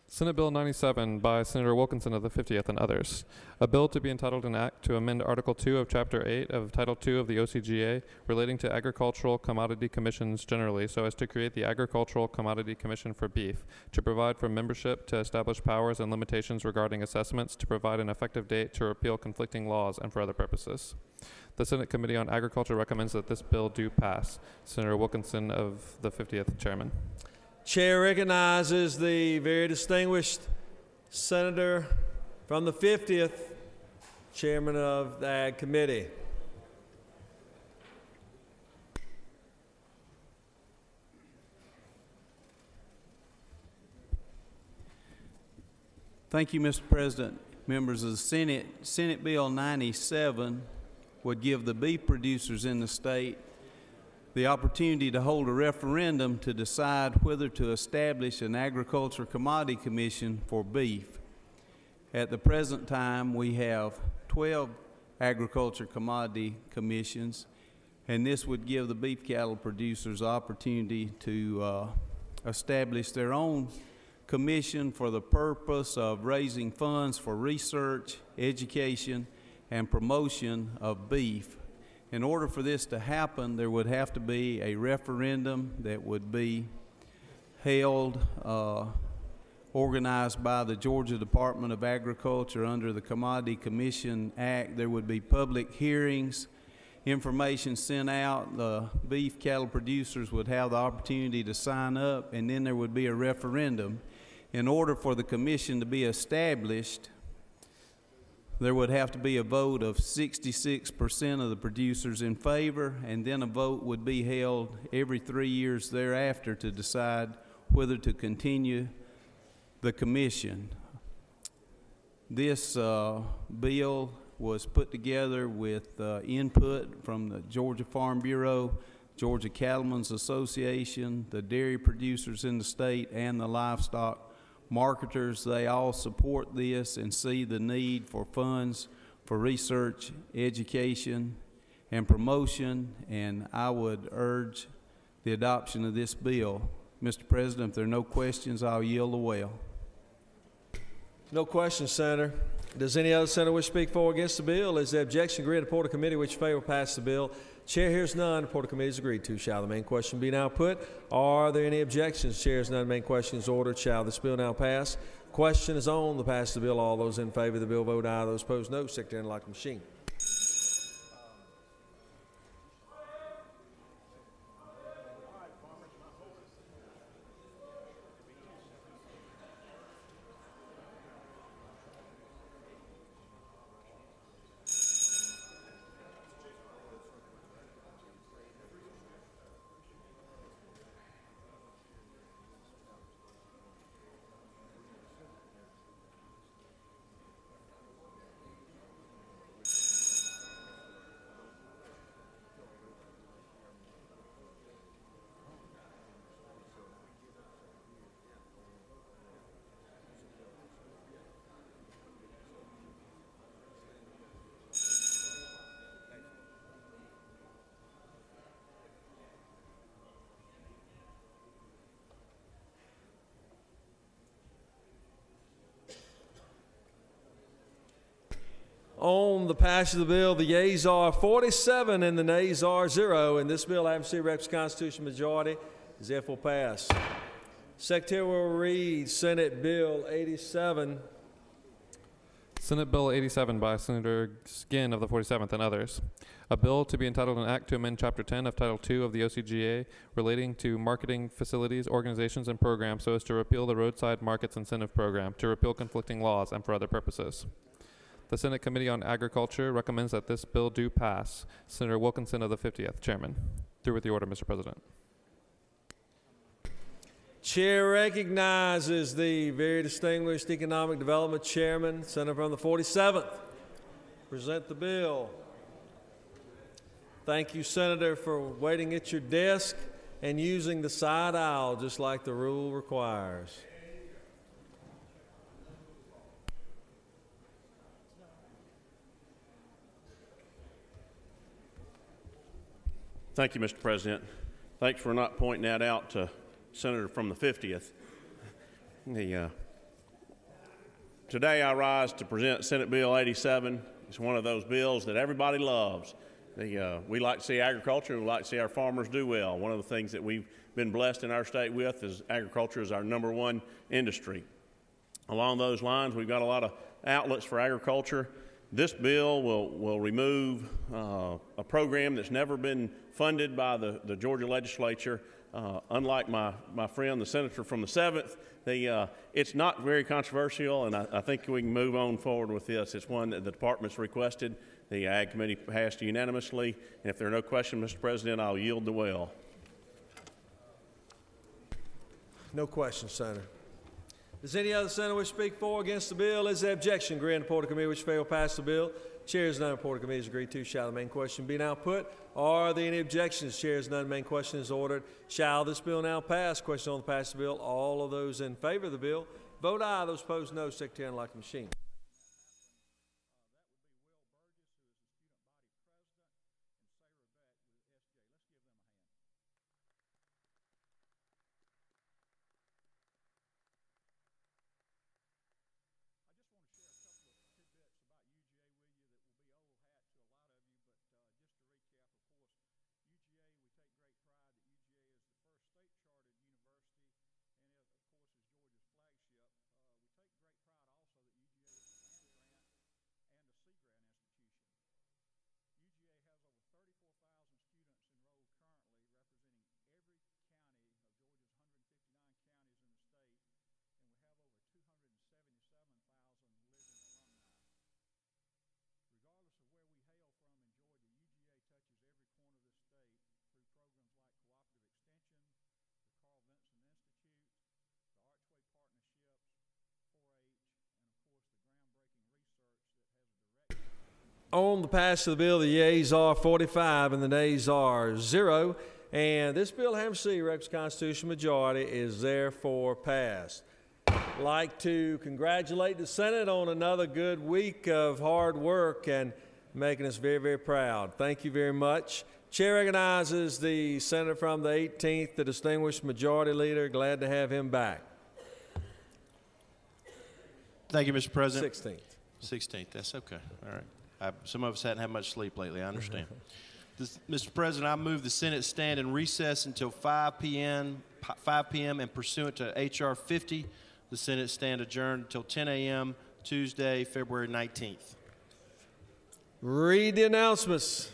[SPEAKER 3] Senate Bill 97 by Senator Wilkinson of the 50th and others. A bill to be entitled an act to amend Article 2 of Chapter 8 of Title 2 of the OCGA relating to agricultural commodity commissions generally so as to create the Agricultural Commodity Commission for Beef, to provide for membership, to establish powers and limitations regarding assessments, to provide an effective date to repeal conflicting laws, and for other purposes. The Senate Committee on Agriculture recommends that this bill do pass. Senator Wilkinson of the 50th, Chairman.
[SPEAKER 1] Chair recognizes the very distinguished senator from the 50th, Chairman of the Ag Committee.
[SPEAKER 8] Thank you, Mr. President. Members of the Senate, Senate Bill 97 would give the beef producers in the state the opportunity to hold a referendum to decide whether to establish an agriculture commodity commission for beef. At the present time, we have 12 agriculture commodity commissions, and this would give the beef cattle producers the opportunity to establish their own commission for the purpose of raising funds for research, education, and promotion of beef. In order for this to happen, there would have to be a referendum that would be held, organized by the Georgia Department of Agriculture under the Commodity Commission Act. There would be public hearings, information sent out. The beef cattle producers would have the opportunity to sign up, and then there would be a referendum. In order for the commission to be established, there would have to be a vote of 66% of the producers in favor, and then a vote would be held every 3 years thereafter to decide whether to continue the commission. This bill was put together with input from the Georgia Farm Bureau, Georgia Cattlemen's Association, the dairy producers in the state, and the livestock marketers. They all support this and see the need for funds for research, education, and promotion, and I would urge the adoption of this bill. Mr. President, if there are no questions, I'll yield the well.
[SPEAKER 1] No questions, Senator. Does any other senator wish to speak for or against the bill? Is there objection? Agreed. Report of committee which favor pass the bill. Chair hears none. Report of committee is agreed to. Shall the main question be now put? Are there any objections? Chair hears none. Main question is ordered. Shall this bill now pass? Question is on the pass of the bill. All those in favor of the bill vote aye. Those opposed no. Secretary, unlock the machine. On the passage of the bill, the yeas are 47 and the nays are 0. And this bill, having received requisite constitutional majority, is therefore passed. Secretary will read Senate Bill 87.
[SPEAKER 3] Senate Bill 87 by Senator Skinn of the 47th and others. A bill to be entitled an act to amend Chapter 10 of Title II of the OCGA relating to marketing facilities, organizations, and programs so as to repeal the Roadside Markets Incentive Program, to repeal conflicting laws, and for other purposes. The Senate Committee on Agriculture recommends that this bill do pass. Senator Wilkinson of the 50th, Chairman. Through with the order, Mr. President.
[SPEAKER 1] Chair recognizes the very distinguished Economic Development Chairman, Senator from the 47th. Present the bill. Thank you, Senator, for waiting at your desk and using the side aisle just like the rule requires.
[SPEAKER 9] Thank you, Mr. President. Thanks for not pointing that out to Senator from the 50th. Today I rise to present Senate Bill 87. It's one of those bills that everybody loves. We like to see agriculture, and we like to see our farmers do well. One of the things that we've been blessed in our state with is agriculture is our #1 industry. Along those lines, we've got a lot of outlets for agriculture. This bill will remove a program that's never been funded by the Georgia legislature. Unlike my friend, the senator from the 7th, it's not very controversial, and I think we can move on forward with this. It's one that the department's requested. The Ag Committee passed unanimously, and if there are no questions, Mr. President, I'll yield the well.
[SPEAKER 1] No questions, Senator. Does any other senator wish to speak for or against the bill? Is there objection? Agree on the report of committee which fail pass the bill. Chair is none. Report of committee is agreed to. Shall the main question be now put? Are there any objections? Chair is none. Main question is ordered. Shall this bill now pass? Question on the pass of the bill. All of those in favor of the bill vote aye. Those opposed no. Secretary, unlock the machine. On the passage of the bill, the yeas are 45 and the nays are 0. And this bill, having received requisite constitutional majority, is therefore passed. I'd like to congratulate the Senate on another good week of hard work and making us very, very proud. Thank you very much. Chair recognizes the senator from the 18th, the distinguished majority leader. Glad to have him back.
[SPEAKER 10] Thank you, Mr. President.
[SPEAKER 1] 16th.
[SPEAKER 10] 16th, that's okay. All right. Some of us hadn't had much sleep lately, I understand. Mr. President, I move the Senate stand in recess until 5 p.m. and pursuant to H.R. 50, the Senate stand adjourned until 10 a.m. Tuesday, February 19th.
[SPEAKER 1] Read the announcements.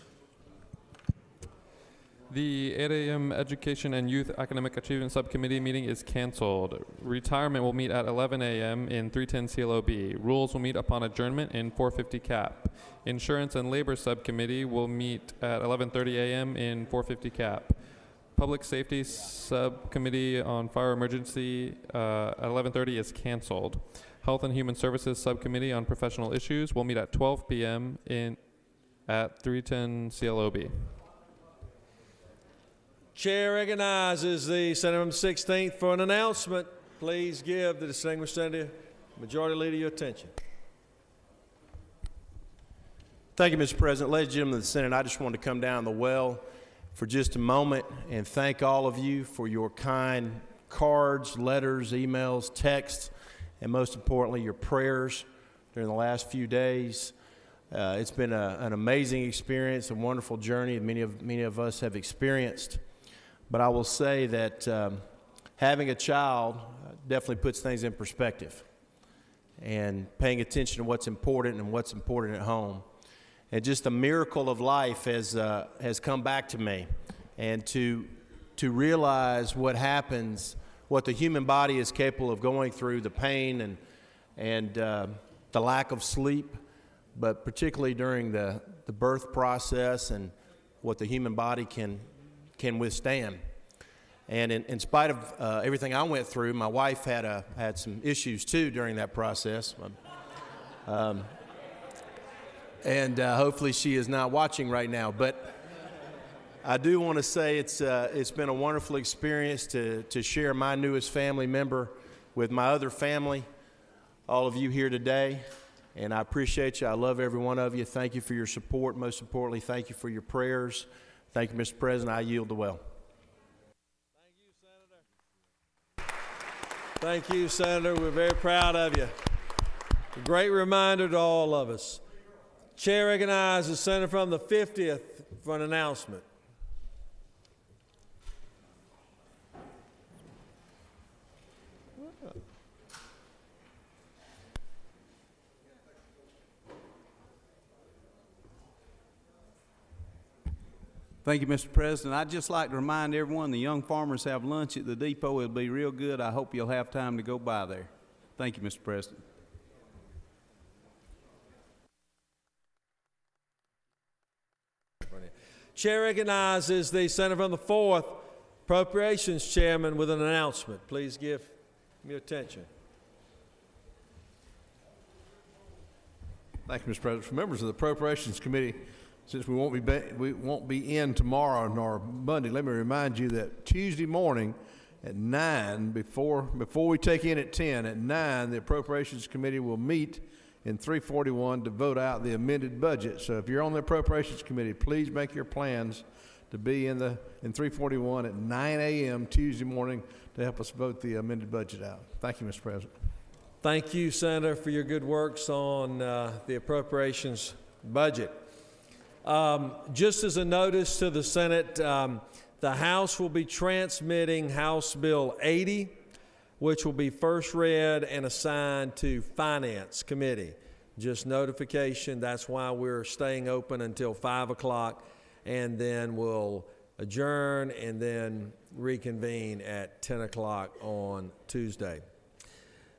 [SPEAKER 3] The 8 a.m. Education and Youth Academic Achievement Subcommittee meeting is canceled. Retirement will meet at 11 a.m. in 310 CLOB. Rules will meet upon adjournment in 450 CAP. Insurance and Labor Subcommittee will meet at 11:30 a.m. in 450 CAP. Public Safety Subcommittee on Fire Emergency at 11:30 is canceled. Health and Human Services Subcommittee on Professional Issues will meet at 12 p.m. at 310 CLOB.
[SPEAKER 1] Chair recognizes the senator from the 16th for an announcement. Please give the distinguished senator, majority leader, your attention.
[SPEAKER 10] Thank you, Mr. President. Ladies and gentlemen of the Senate, I just wanted to come down the well for just a moment and thank all of you for your kind cards, letters, emails, texts, and most importantly, your prayers during the last few days. It's been an amazing experience, a wonderful journey that many of us have experienced. But I will say that having a child definitely puts things in perspective and paying attention to what's important and what's important at home. And just the miracle of life has come back to me. And to realize what happens, what the human body is capable of going through, the pain and the lack of sleep, but particularly during the birth process and what the human body can withstand. And in spite of everything I went through, my wife had some issues too during that process. And hopefully she is not watching right now. But I do want to say it's been a wonderful experience to share my newest family member with my other family, all of you here today. And I appreciate you. I love every one of you. Thank you for your support. Most importantly, thank you for your prayers. Thank you, Mr. President. I yield the well.
[SPEAKER 1] Thank you, Senator. We're very proud of you. A great reminder to all of us. Chair recognizes the senator from the 50th for an announcement.
[SPEAKER 8] Thank you, Mr. President. I'd just like to remind everyone the young farmers have lunch at the depot. It'll be real good. I hope you'll have time to go by there. Thank you, Mr. President.
[SPEAKER 1] Chair recognizes the senator from the 4th, Appropriations Chairman, with an announcement. Please give me your attention.
[SPEAKER 22] Thank you, Mr. President. For members of the Appropriations Committee, since we won't be in tomorrow nor Monday, let me remind you that Tuesday morning at 9, before we take in at 10, at 9, the Appropriations Committee will meet in 341 to vote out the amended budget. So if you're on the Appropriations Committee, please make your plans to be in 341 at 9 a.m. Tuesday morning to help us vote the amended budget out. Thank you, Mr. President.
[SPEAKER 1] Thank you, Senator, for your good works on the appropriations budget. Just as a notice to the Senate, the House will be transmitting House Bill 80, which will be first read and assigned to Finance Committee. Just notification, that's why we're staying open until 5 o'clock, and then we'll adjourn and then reconvene at 10 o'clock on Tuesday.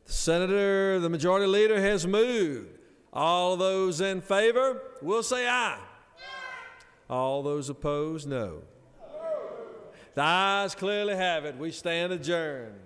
[SPEAKER 1] The Senator, the Majority Leader, has moved. All those in favor will say aye. All those opposed, no. The ayes clearly have it. We stand adjourned.